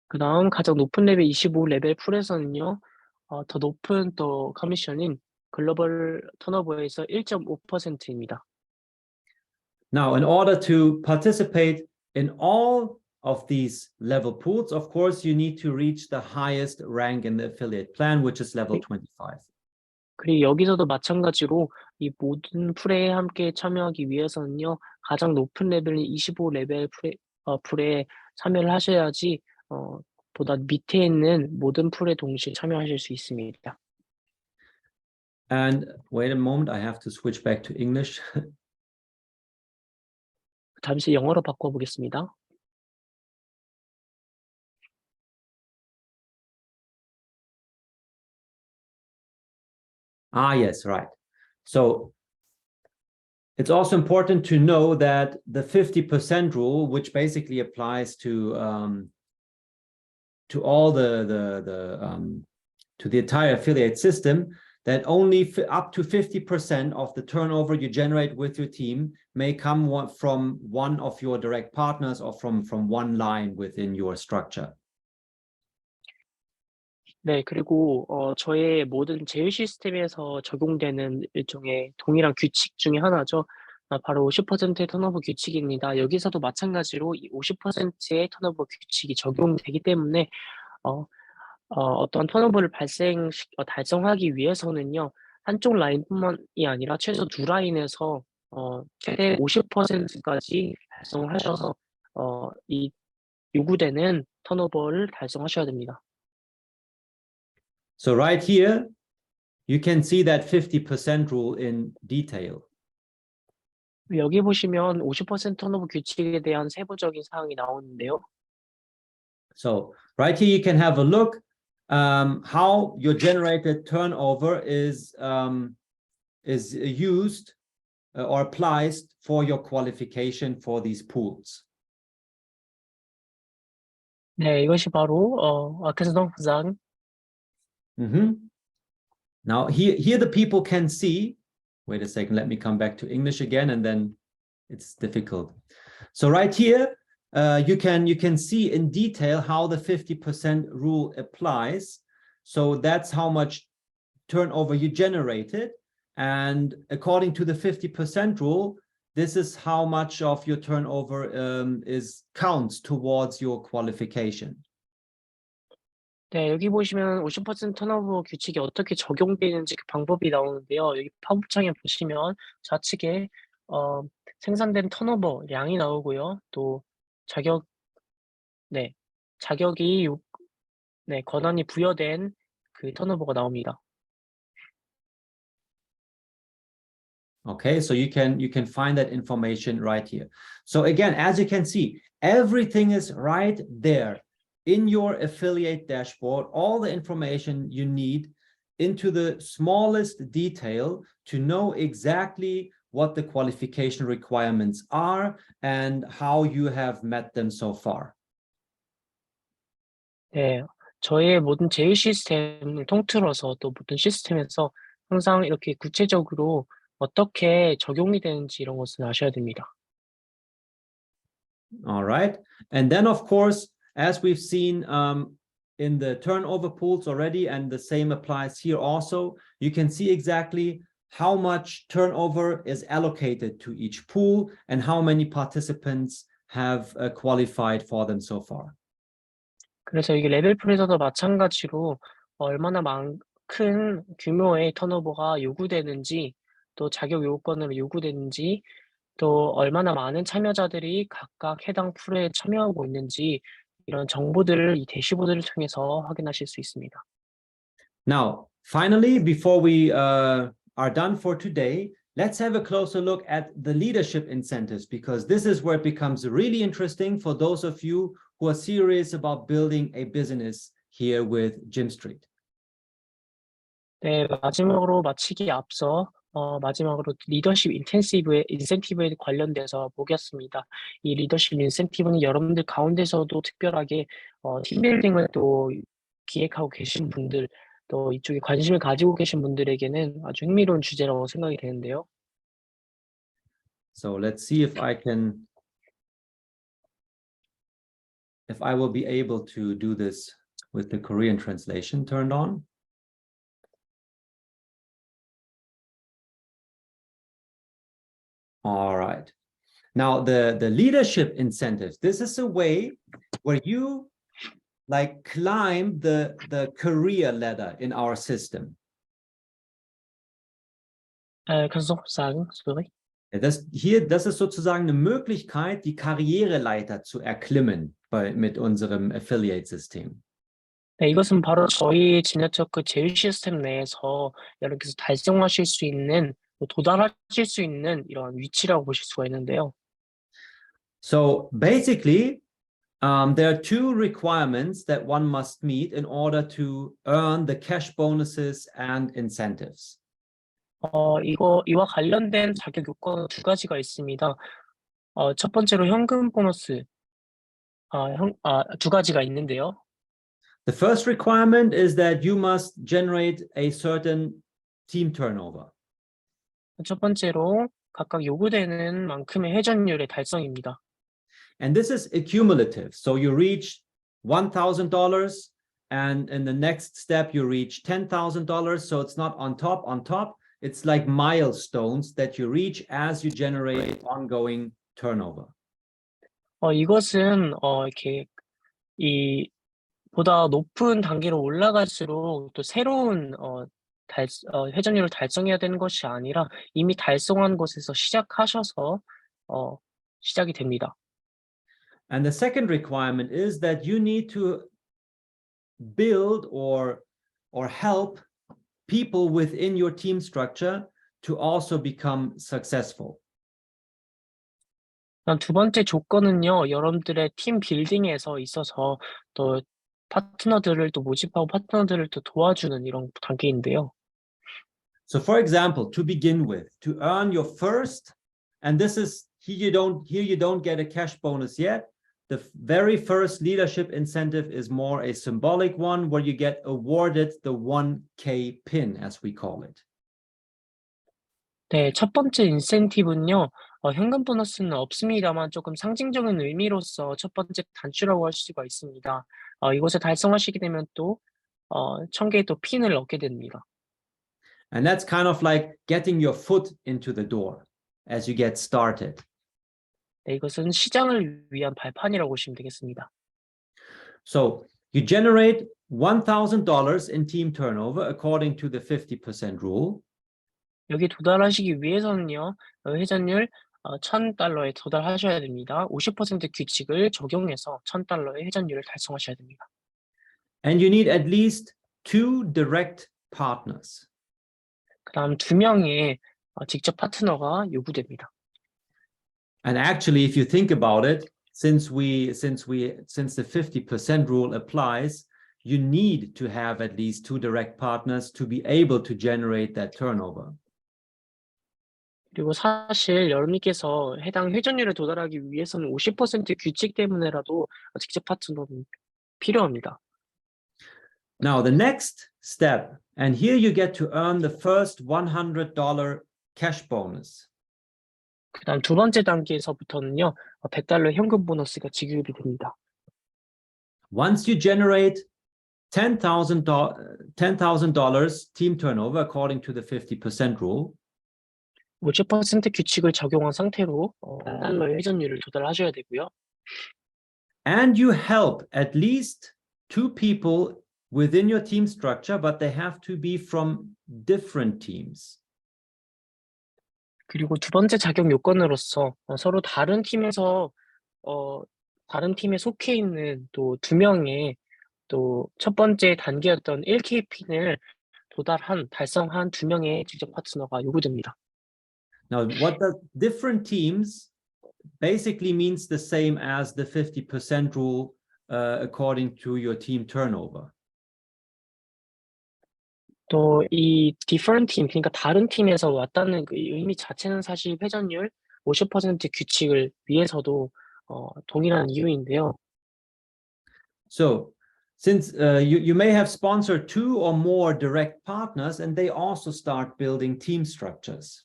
그다음 가장 높은 레벨 25레벨 풀에서는요, 더 높은 또 커미션인 글로벌 턴오버에서 1.5%입니다. Now, in order to participate in all of these level pools, of course, you need to reach the highest rank in the affiliate plan, which is level 25. 그리고 여기서도 마찬가지로 이 모든 풀에 함께 참여하기 위해서는요, 가장 높은 레벨인 25레벨 풀에 참여를 하셔야지 보다 밑에 있는 모든 풀에 동시에 참여하실 수 있습니다. And wait a moment, I have to switch back to English. 잠시 영어로 바꿔보겠습니다. Yes, right. So it's also important to know that the 50% rule, which basically applies to all to the entire affiliate system, that only up to 50% of the turnover you generate with your team may come from one of your direct partners or from one line within your structure. 네, 그리고 저의 모든 제휴 시스템에서 적용되는 일종의 동일한 규칙 중에 하나죠. 바로 50%의 턴오버 규칙입니다. 여기서도 마찬가지로 이 50%의 턴오버 규칙이 적용되기 때문에 어떠한 턴오버를 달성하기 위해서는요, 한쪽 라인뿐만이 아니라 최소 두 라인에서 최대 50%까지 달성하셔서 이 요구되는 턴오버를 달성하셔야 됩니다. So right here, you can see that 50% rule in detail. 여기 보시면 50% 턴오버 규칙에 대한 세부적인 사항이 나오는데요. So right here, you can have a look how your generated turnover is used or applies for your qualification for these pools. 네, 이것이 바로 아크스동상. Now here the people can see. Wait a second, let me come back to English again, and then it's difficult. So right here, you can see in detail how the 50% rule applies. So that's how much turnover you generated, and according to the 50% rule, this is how much of your turnover counts towards your qualification. 네, 여기 보시면 50% 턴오버 규칙이 어떻게 적용되는지 그 방법이 나오는데요. 여기 팝업창에 보시면 좌측에 생산된 턴오버 량이 나오고요. 또 자격이 권한이 부여된 그 턴오버가 나옵니다. Okay, so you can find that information right here. So again, as you can see, everything is right there in your affiliate dashboard, all the information you need into the smallest detail to know exactly what the qualification requirements are and how you have met them so far. 네, 저의 모든 제휴 시스템을 통틀어서 또 모든 시스템에서 항상 이렇게 구체적으로 어떻게 적용이 되는지 이런 것을 아셔야 됩니다. All right, and then of course, as we've seen in the turnover pools already, and the same applies here also. You can see exactly how much turnover is allocated to each pool and how many participants have qualified for them so far. 그래서 이게 레벨풀에서도 마찬가지로 얼마나 큰 규모의 턴오버가 요구되는지, 또 자격 요건으로 요구되는지, 또 얼마나 많은 참여자들이 각각 해당 풀에 참여하고 있는지 이런 정보들을 이 대시보드를 통해서 확인하실 수 있습니다. Now, finally, before we are done for today, let's have a closer look at the leadership incentives, because this is where it becomes really interesting for those of you who are serious about building a business here with Gymstreet. 네, 마지막으로 마치기에 앞서 마지막으로 리더십 인센티브에 관련돼서 보겠습니다. 이 리더십 인센티브는 여러분들 가운데서도 특별하게 팀 빌딩을 또 기획하고 계신 분들, 또 이쪽에 관심을 가지고 계신 분들에게는 아주 흥미로운 주제라고 생각이 되는데요. So let's see if I will be able to do this with the Korean translation turned on. All right. Now the leadership incentives, this is a way where you like climb the career ladder in our system. Kannst du noch sagen, sorry? Das ist sozusagen eine Möglichkeit, die Karriereleiter zu erklimmen mit unserem Affiliate-System. 네, 이것은 바로 저희 진화적 그 제휴 시스템 내에서 여러분께서 달성하실 수 있는, 도달하실 수 있는 이런 위치라고 보실 수가 있는데요. So basically, there are two requirements that one must meet in order to earn the cash bonuses and incentives. 이와 관련된 자격 요건은 두 가지가 있습니다. 첫 번째로 현금 보너스, 두 가지가 있는데요. The first requirement is that you must generate a certain team turnover. 첫 번째로 각각 요구되는 만큼의 회전율의 달성입니다. And this is accumulative. So you reach $1,000 and in the next step you reach $10,000. So it's not on top. It's like milestones that you reach as you generate ongoing turnover. 이것은 이렇게 보다 높은 단계로 올라갈수록 또 새로운 회전율을 달성해야 되는 것이 아니라 이미 달성한 곳에서 시작하셔서 시작이 됩니다. And the second requirement is that you need to build or help people within your team structure to also become successful. 두 번째 조건은요, 여러분들의 팀 빌딩에서 있어서 또 파트너들을 또 모집하고 파트너들을 또 도와주는 이런 단계인데요. So for example, to begin with, to earn your first, and this is here you don't get a cash bonus yet. The very first leadership incentive is more a symbolic one where you get awarded the 1K pin, as we call it. 네, 첫 번째 인센티브는요, 현금 보너스는 없습니다만 조금 상징적인 의미로서 첫 번째 단추라고 할 수가 있습니다. 이것을 달성하시게 되면 또 1,000개의 또 핀을 얻게 됩니다. And that's kind of like getting your foot into the door as you get started. 네, 이것은 시장을 위한 발판이라고 보시면 되겠습니다. So you generate $1,000 in team turnover according to the 50% rule. 여기 도달하시기 위해서는요, 회전율 $1,000에 도달하셔야 됩니다. 50% 규칙을 적용해서 $1,000의 회전율을 달성하셔야 됩니다. And you need at least 2 direct partners. 그다음 2명의 직접 파트너가 요구됩니다. And actually, if you think about it, since the 50% rule applies, you need to have at least 2 direct partners to be able to generate that turnover. 그리고 사실 여러분께서 해당 회전율에 도달하기 위해서는 50% 규칙 때문에라도 직접 파트너는 필요합니다. Now, the next step, and here you get to earn the first $100 cash bonus. 그다음 두 번째 단계에서부터는요, $100 현금 보너스가 지급이 됩니다. Once you generate $10,000 team turnover according to the 50% rule. 50% 규칙을 적용한 상태로 달러의 회전율을 도달하셔야 되고요. And you help at least 2 people within your team structure, but they have to be from different teams. 그리고 두 번째 자격 요건으로서 서로 다른 팀에서 다른 팀에 속해 있는 또 두 명의 또 첫 번째 단계였던 1K 핀을 달성한 두 명의 직접 파트너가 요구됩니다. Now, what the different teams basically means the same as the 50% rule according to your team turnover. 또 이 different team, 그러니까 다른 팀에서 왔다는 그 의미 자체는 사실 회전율 50% 규칙을 위해서도 동일한 이유인데요. So, since you may have sponsored 2 or more direct partners, and they also start building team structures.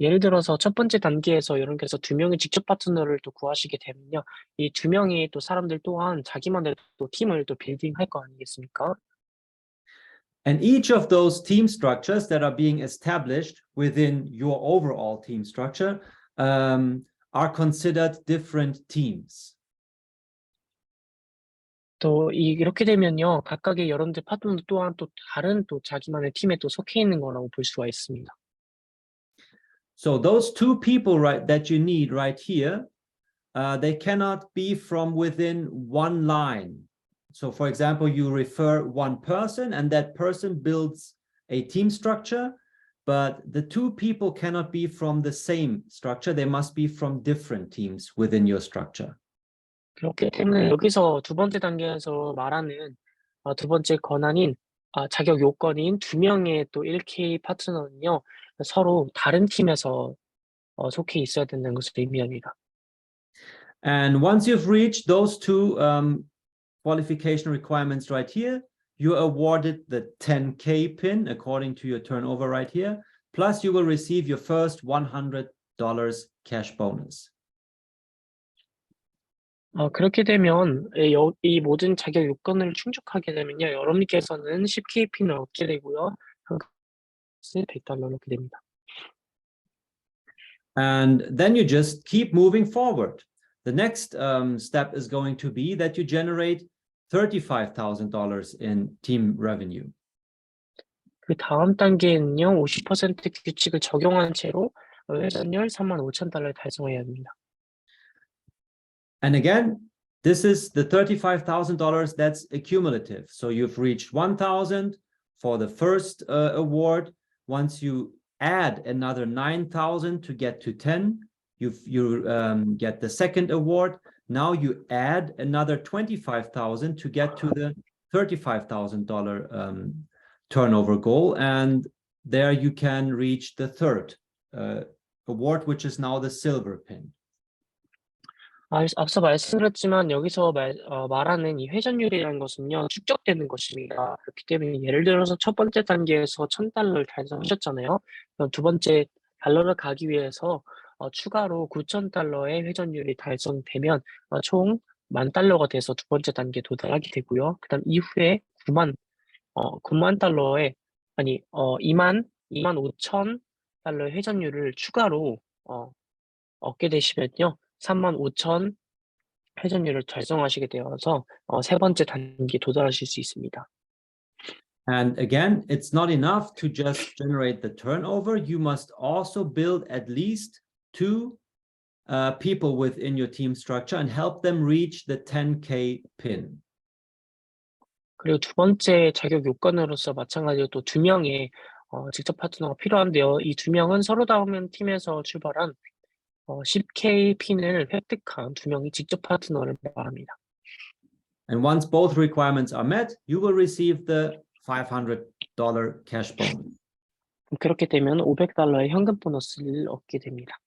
예를 들어서 첫 번째 단계에서 이렇게 해서 두 명의 직접 파트너를 또 구하시게 되면요, 이 두 명의 또 사람들 또한 자기만의 또 팀을 또 빌딩할 거 아니겠습니까? And each of those team structures that are being established within your overall team structure are considered different teams. 또 이렇게 되면요, 각각의 여러분들 파트너 또한 또 다른 또 자기만의 팀에 또 속해 있는 거라고 볼 수가 있습니다. So those 2 people that you need right here, they cannot be from within one line. So for example, you refer one person and that person builds a team structure, but the 2 people cannot be from the same structure. They must be from different teams within your structure. 그렇기 때문에 여기서 두 번째 단계에서 말하는 두 번째 권한인 자격 요건인 두 명의 또 1K 파트너는요, 서로 다른 팀에서 속해 있어야 된다는 것을 의미합니다. And once you've reached those 2 qualification requirements right here, you're awarded the 10K pin according to your turnover right here. Plus, you will receive your first $100 cash bonus. 그렇게 되면 이 모든 자격 요건을 충족하게 되면요, 여러분께서는 10K 핀을 얻게 되고요, 현금을 $100를 얻게 됩니다. And then you just keep moving forward. The next step is going to be that you generate $35,000 in team revenue. 그 다음 단계는요, 50% 규칙을 적용한 채로 회전율 $35,000를 달성해야 합니다. And again, this is the $35,000 that's accumulative. So you've reached 1,000 for the first award. Once you add another 9,000 to get to 10, you get the second award. Now you add another 25,000 to get to the $35,000 turnover goal, and there you can reach the third award, which is now the silver pin. 앞서 말씀드렸지만 여기서 말하는 이 회전율이라는 것은요, 축적되는 것입니다. 그렇기 때문에 예를 들어서 첫 번째 단계에서 $1,000를 달성하셨잖아요. 그럼 두 번째 달러를 가기 위해서 추가로 $9,000의 회전율이 달성되면 총 $10,000가 돼서 두 번째 단계에 도달하게 되고요. 그다음 이후에 25,000달러의 25,500달러의 회전율을 추가로 얻게 되시면요, 35,000 회전율을 달성하시게 되어서 세 번째 단계에 도달하실 수 있습니다. And again, it's not enough to just generate the turnover. You must also build at least 2 people within your team structure and help them reach the 10K pin. 그리고 두 번째 자격 요건으로서 마찬가지로 또 두 명의 직접 파트너가 필요한데요. 이 두 명은 서로 다른 팀에서 출발한 10K 핀을 획득한 두 명이 직접 파트너를 말합니다. And once both requirements are met, you will receive the $500 cash bonus. 그렇게 되면 $500의 현금 보너스를 얻게 됩니다.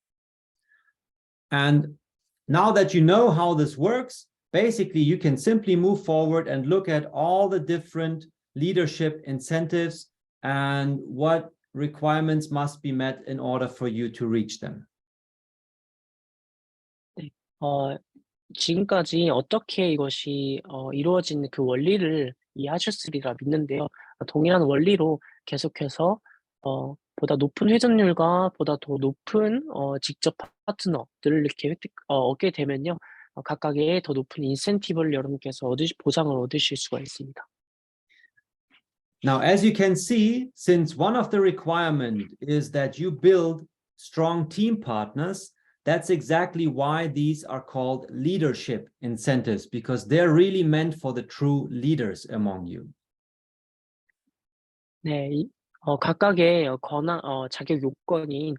And now that you know how this works, basically you can simply move forward and look at all the different leadership incentives and what requirements must be met in order for you to reach them. 지금까지 어떻게 이것이 이루어지는 그 원리를 이해하셨으리라 믿는데요. 동일한 원리로 계속해서 보다 높은 회전율과 보다 더 높은 직접 파트너들을 이렇게 얻게 되면요. 각각의 더 높은 인센티브를 여러분께서 보상을 얻으실 수가 있습니다. Now, as you can see, since one of the requirements is that you build strong team partners, that's exactly why these are called leadership incentives, because they're really meant for the true leaders among you. 네, 각각의 자격 요건인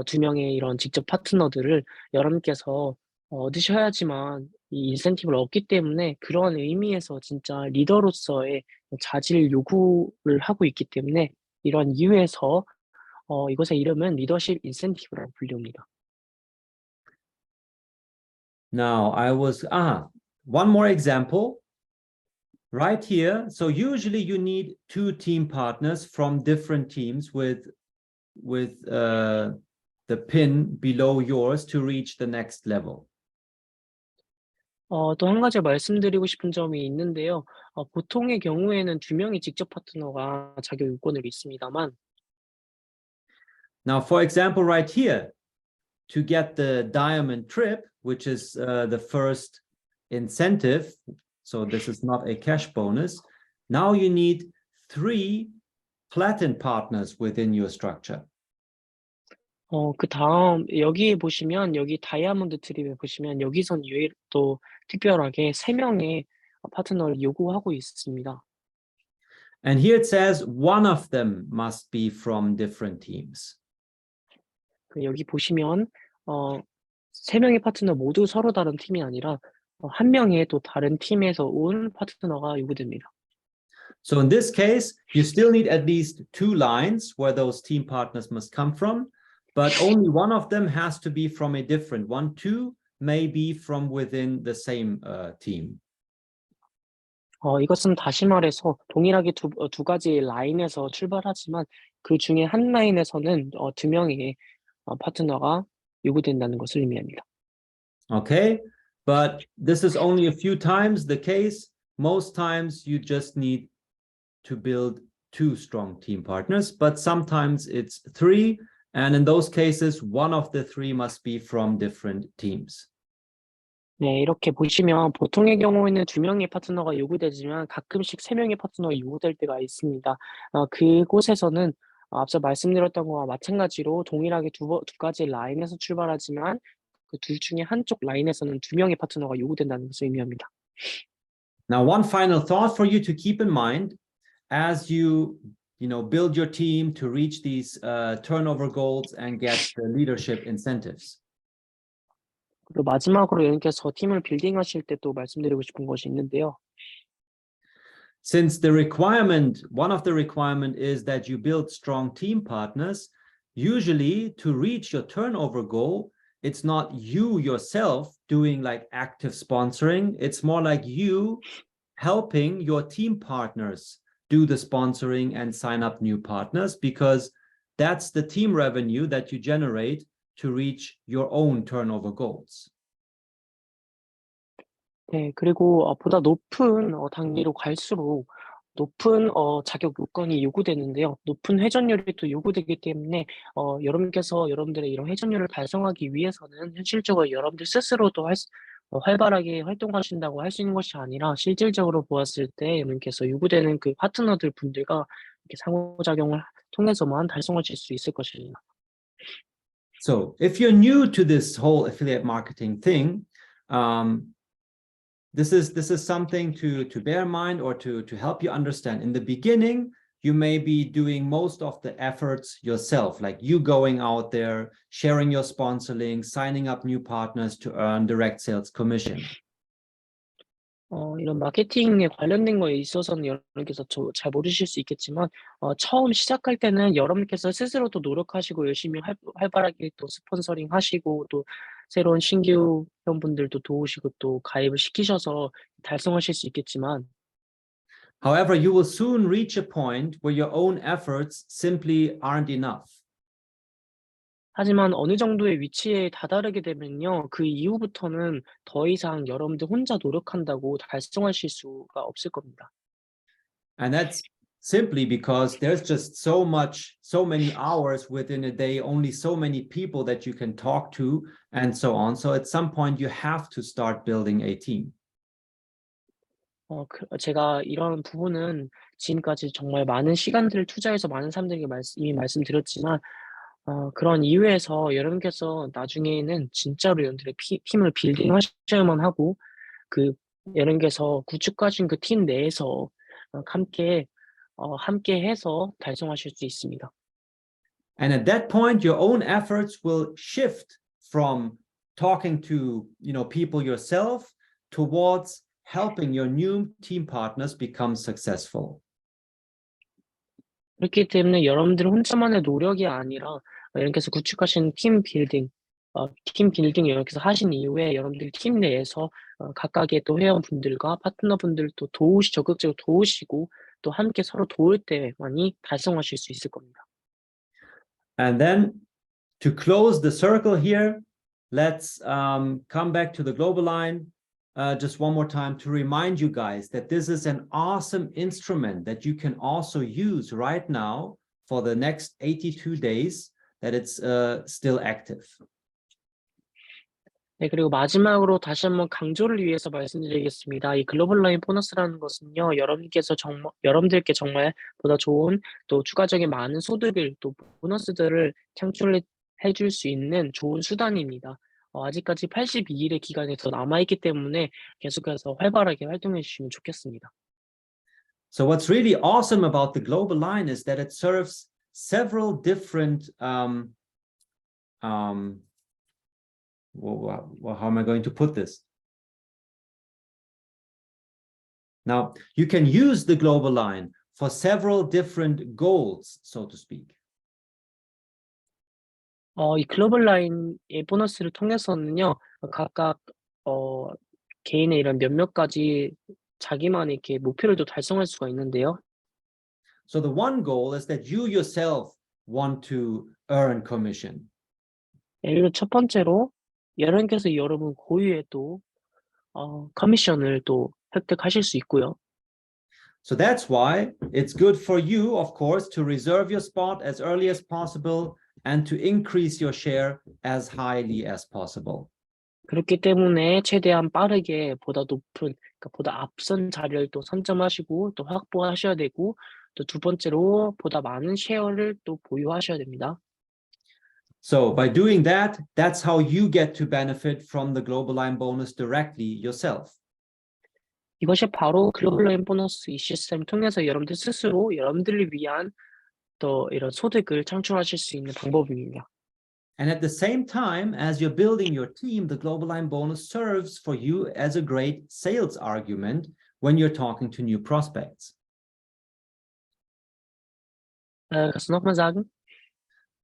두 명의 이런 직접 파트너들을 여러분께서 얻으셔야지만 이 인센티브를 얻기 때문에 그러한 의미에서 진짜 리더로서의 자질 요구를 하고 있기 때문에 이러한 이유에서 이것의 이름은 리더십 인센티브라고 불립니다. Now, one more example right here. So usually you need two team partners from different teams with the pin below yours to reach the next level. 또 한 가지 말씀드리고 싶은 점이 있는데요. 보통의 경우에는 두 명의 직접 파트너가 자격 요건을 있습니다만 Now, for example, right here, to get the diamond trip, which is the first incentive, so this is not a cash bonus, now you need 3 platinum partners within your structure. 그다음 여기에 보시면 여기 다이아몬드 트립에 보시면 여기선 또 특별하게 3명의 파트너를 요구하고 있습니다. And here it says one of them must be from different teams. 여기 보시면 3명의 파트너 모두 서로 다른 팀이 아니라 한 명의 또 다른 팀에서 온 파트너가 요구됩니다. So in this case, you still need at least 2 lines where those team partners must come from, but only one of them has to be from a different one. 2 may be from within the same team. 이것은 다시 말해서 동일하게 두 가지 라인에서 출발하지만 그 중에 한 라인에서는 2명의 파트너가 요구된다는 것을 의미합니다. Okay, but this is only a few times the case. Most times you just need to build 2 strong team partners, but sometimes it's 3, and in those cases, one of the 3 must be from different teams. 네, 이렇게 보시면 보통의 경우에는 2명의 파트너가 요구되지만 가끔씩 3명의 파트너가 요구될 때가 있습니다. 그곳에서는 앞서 말씀드렸던 것과 마찬가지로 동일하게 두 가지 라인에서 출발하지만 그 둘 중에 한쪽 라인에서는 2명의 파트너가 요구된다는 것을 의미합니다. Now, one final thought for you to keep in mind as you build your team to reach these turnover goals and get the leadership incentives. 그리고 마지막으로 여러분께서 팀을 빌딩하실 때 또 말씀드리고 싶은 것이 있는데요. Since one of the requirement is that you build strong team partners, usually to reach your turnover goal, it's not you yourself doing like active sponsoring. It's more like you helping your team partners do the sponsoring and sign up new partners, because that's the team revenue that you generate to reach your own turnover goals. 네, 그리고 보다 높은 단계로 갈수록 높은 자격 요건이 요구되는데요. 높은 회전율이 또 요구되기 때문에 여러분들의 이런 회전율을 달성하기 위해서는 현실적으로 여러분들 스스로도 활발하게 활동하신다고 할 수 있는 것이 아니라 실질적으로 보았을 때 여러분께서 요구되는 그 파트너들 분들과 이렇게 상호작용을 통해서만 달성하실 수 있을 것입니다. So if you're new to this whole affiliate marketing thing, this is something to bear in mind or to help you understand. In the beginning, you may be doing most of the efforts yourself, like you going out there, sharing your sponsoring, signing up new partners to earn direct sales commission. 이런 마케팅에 관련된 거에 있어서는 여러분께서 잘 모르실 수 있겠지만 처음 시작할 때는 여러분께서 스스로도 노력하시고 열심히 활발하게 또 스폰서링 하시고 또 새로운 신규 회원분들도 도우시고 또 가입을 시키셔서 달성하실 수 있겠지만 However, you will soon reach a point where your own efforts simply aren't enough. 하지만 어느 정도의 위치에 다다르게 되면요. 그 이후부터는 더 이상 여러분들 혼자 노력한다고 달성하실 수가 없을 겁니다. And that's simply because there's just so many hours within a day, only so many people that you can talk to, and so on. So at some point, you have to start building a team. 제가 이런 부분은 지금까지 정말 많은 시간들을 투자해서 많은 사람들에게 이미 말씀드렸지만, 그런 이유에서 여러분께서 나중에는 진짜로 여러분들의 팀을 빌딩하셔야만 하고, 여러분께서 구축하신 그 팀 내에서 함께 해서 달성하실 수 있습니다. And at that point, your own efforts will shift from talking to, people yourself towards helping your new team partners become successful. 그렇기 때문에 여러분들 혼자만의 노력이 아니라 여러분께서 구축하신 팀 빌딩 여러분께서 하신 이후에 여러분들 팀 내에서 각각의 또 회원분들과 파트너분들도 적극적으로 도우시고 또 함께 서로 도울 때만이 달성하실 수 있을 겁니다. And then to close the circle here, let's come back to the global line just one more time to remind you guys that this is an awesome instrument that you can also use right now for the next 82 days that it's still active. 네, 그리고 마지막으로 다시 한번 강조를 위해서 말씀드리겠습니다. 이 글로벌 라인 보너스라는 것은요, 여러분들께 정말 보다 좋은 또 추가적인 많은 소득을 또 보너스들을 창출해 줄 수 있는 좋은 수단입니다. 아직까지 82일의 기간이 더 남아있기 때문에 계속해서 활발하게 활동해 주시면 좋겠습니다. So what's really awesome about the global line is that it serves several different well, how am I going to put this? Now, you can use the global line for several different goals, so to speak. 이 글로벌 라인의 보너스를 통해서는요, 각각 개인의 이런 몇몇 가지 자기만의 이렇게 목표를 또 달성할 수가 있는데요. So the one goal is that you yourself want to earn commission. 예를 들어 첫 번째로 여러분께서 여러분 고유의 또 커미션을 또 획득하실 수 있고요. So that's why it's good for you, of course, to reserve your spot as early as possible and to increase your share as highly as possible. 그렇기 때문에 최대한 빠르게 보다 앞선 자리를 또 선점하시고 또 확보하셔야 되고, 또 두 번째로 보다 많은 쉐어를 또 보유하셔야 됩니다. So by doing that, that's how you get to benefit from the global line bonus directly yourself. 이것이 바로 글로벌 라인 보너스 이 시스템을 통해서 여러분들 스스로 여러분들을 위한 또 이런 소득을 창출하실 수 있는 방법입니다. And at the same time, as you're building your team, the global line bonus serves for you as a great sales argument when you're talking to new prospects. Kannst du nochmal sagen?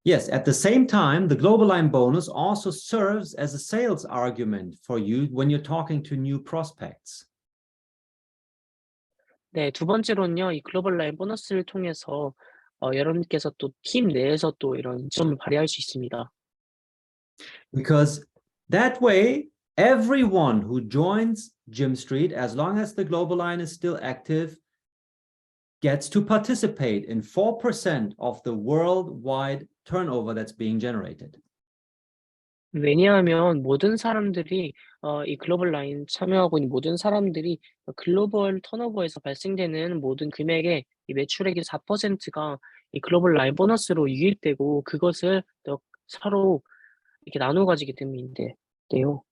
Yes, at the same time, the global line bonus also serves as a sales argument for you when you're talking to new prospects. 네, 두 번째로는요, 이 글로벌 라인 보너스를 통해서 여러분께서 또 팀 내에서 또 이런 이점을 발휘할 수 있습니다. Because that way, everyone who joins GymStreet, as long as the global line is still active, gets to participate in 4% of the worldwide turnover that's being generated. 왜냐하면 모든 사람들이 이 글로벌 라인 참여하고 있는 모든 사람들이 글로벌 턴오버에서 발생되는 모든 금액의 이 매출액의 4%가 이 글로벌 라인 보너스로 유입되고 그것을 또 서로 이렇게 나누어 가지기 때문인데요.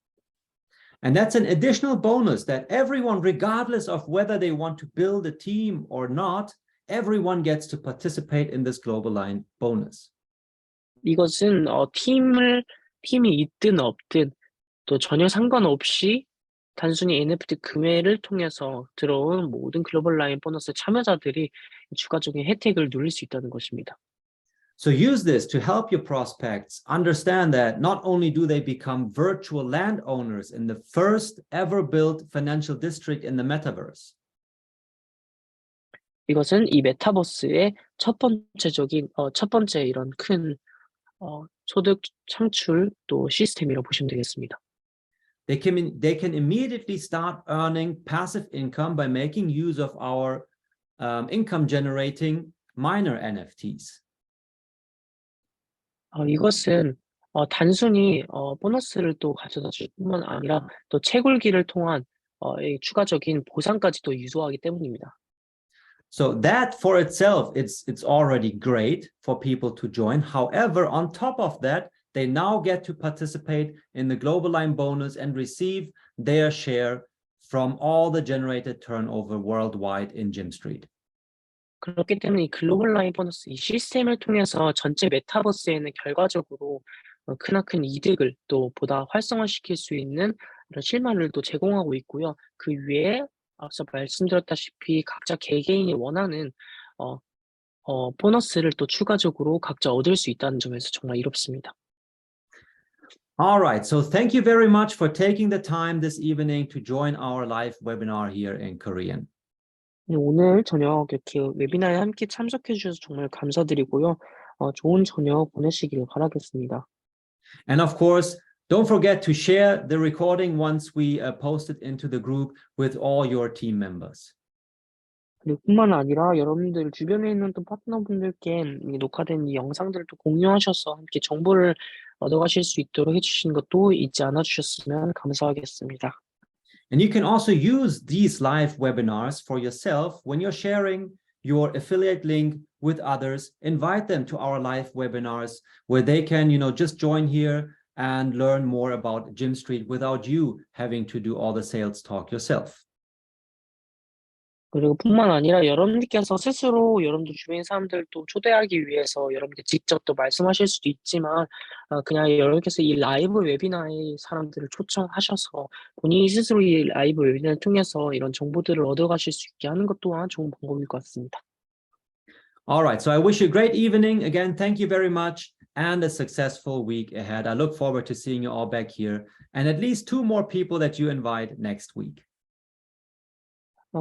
And that's an additional bonus that everyone, regardless of whether they want to build a team or not, everyone gets to participate in this global line bonus. 이것은 팀이 있든 없든 또 전혀 상관없이 단순히 NFT 구매를 통해서 들어온 모든 글로벌 라인 보너스 참여자들이 추가적인 혜택을 누릴 수 있다는 것입니다. So use this to help your prospects understand that not only do they become virtual landowners in the first ever built financial district in the metaverse. 이것은 이 메타버스의 첫 번째 이런 큰 소득 창출 또 시스템이라고 보시면 되겠습니다. They can immediately start earning passive income by making use of our income generating minor NFTs. 이것은 단순히 보너스를 또 가져다 줄 뿐만 아니라 또 채굴기를 통한 이 추가적인 보상까지도 유도하기 때문입니다. So that for itself, it's already great for people to join. However, on top of that, they now get to participate in the Global Line bonus and receive their share from all the generated turnover worldwide in Gymstreet. 그렇기 때문에 이 글로벌 라인 보너스 이 시스템을 통해서 전체 메타버스에는 결과적으로 크나큰 이득을 또 보다 활성화시킬 수 있는 이런 실마리를 또 제공하고 있고요. 그 위에 앞서 말씀드렸다시피 각자 개개인이 원하는 보너스를 또 추가적으로 각자 얻을 수 있다는 점에서 정말 이롭습니다. All right, so thank you very much for taking the time this evening to join our live webinar here in Korean. 네, 오늘 저녁 이렇게 웨비나에 함께 참석해 주셔서 정말 감사드리고요. 좋은 저녁 보내시길 바라겠습니다. And of course, don't forget to share the recording once we post it into the group with all your team members. 그리고 뿐만 아니라 여러분들 주변에 있는 또 파트너분들께 이 녹화된 이 영상들을 또 공유하셔서 함께 정보를 얻어가실 수 있도록 해주시는 것도 잊지 않아 주셨으면 감사하겠습니다. And you can also use these live webinars for yourself when you're sharing your affiliate link with others. Invite them to our live webinars where they can, just join here and learn more about Gymstreet without you having to do all the sales talk yourself. 그리고 뿐만 아니라 여러분들께서 스스로 여러분들 주변 사람들 또 초대하기 위해서 여러분들 직접 또 말씀하실 수도 있지만 그냥 여러분께서 이 라이브 웨비나에 사람들을 초청하셔서 본인이 스스로 이 라이브 웨비나를 통해서 이런 정보들을 얻어가실 수 있게 하는 것 또한 좋은 방법일 것 같습니다. All right, so I wish you a great evening. Again, thank you very much and a successful week ahead. I look forward to seeing you all back here and at least 2 more people that you invite next week.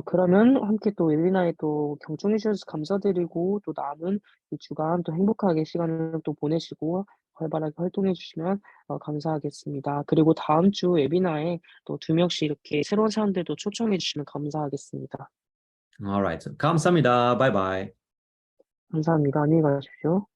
그러면 함께 또 웨비나에 또 경청해 주셔서 감사드리고 또 남은 이 주간 또 행복하게 시간을 또 보내시고 활발하게 활동해 주시면 감사하겠습니다. 그리고 다음 주 웨비나에 또 2명씩 이렇게 새로운 사람들도 초청해 주시면 감사하겠습니다. All right, so 감사합니다. Bye bye. 감사합니다. 안녕히 가십시오.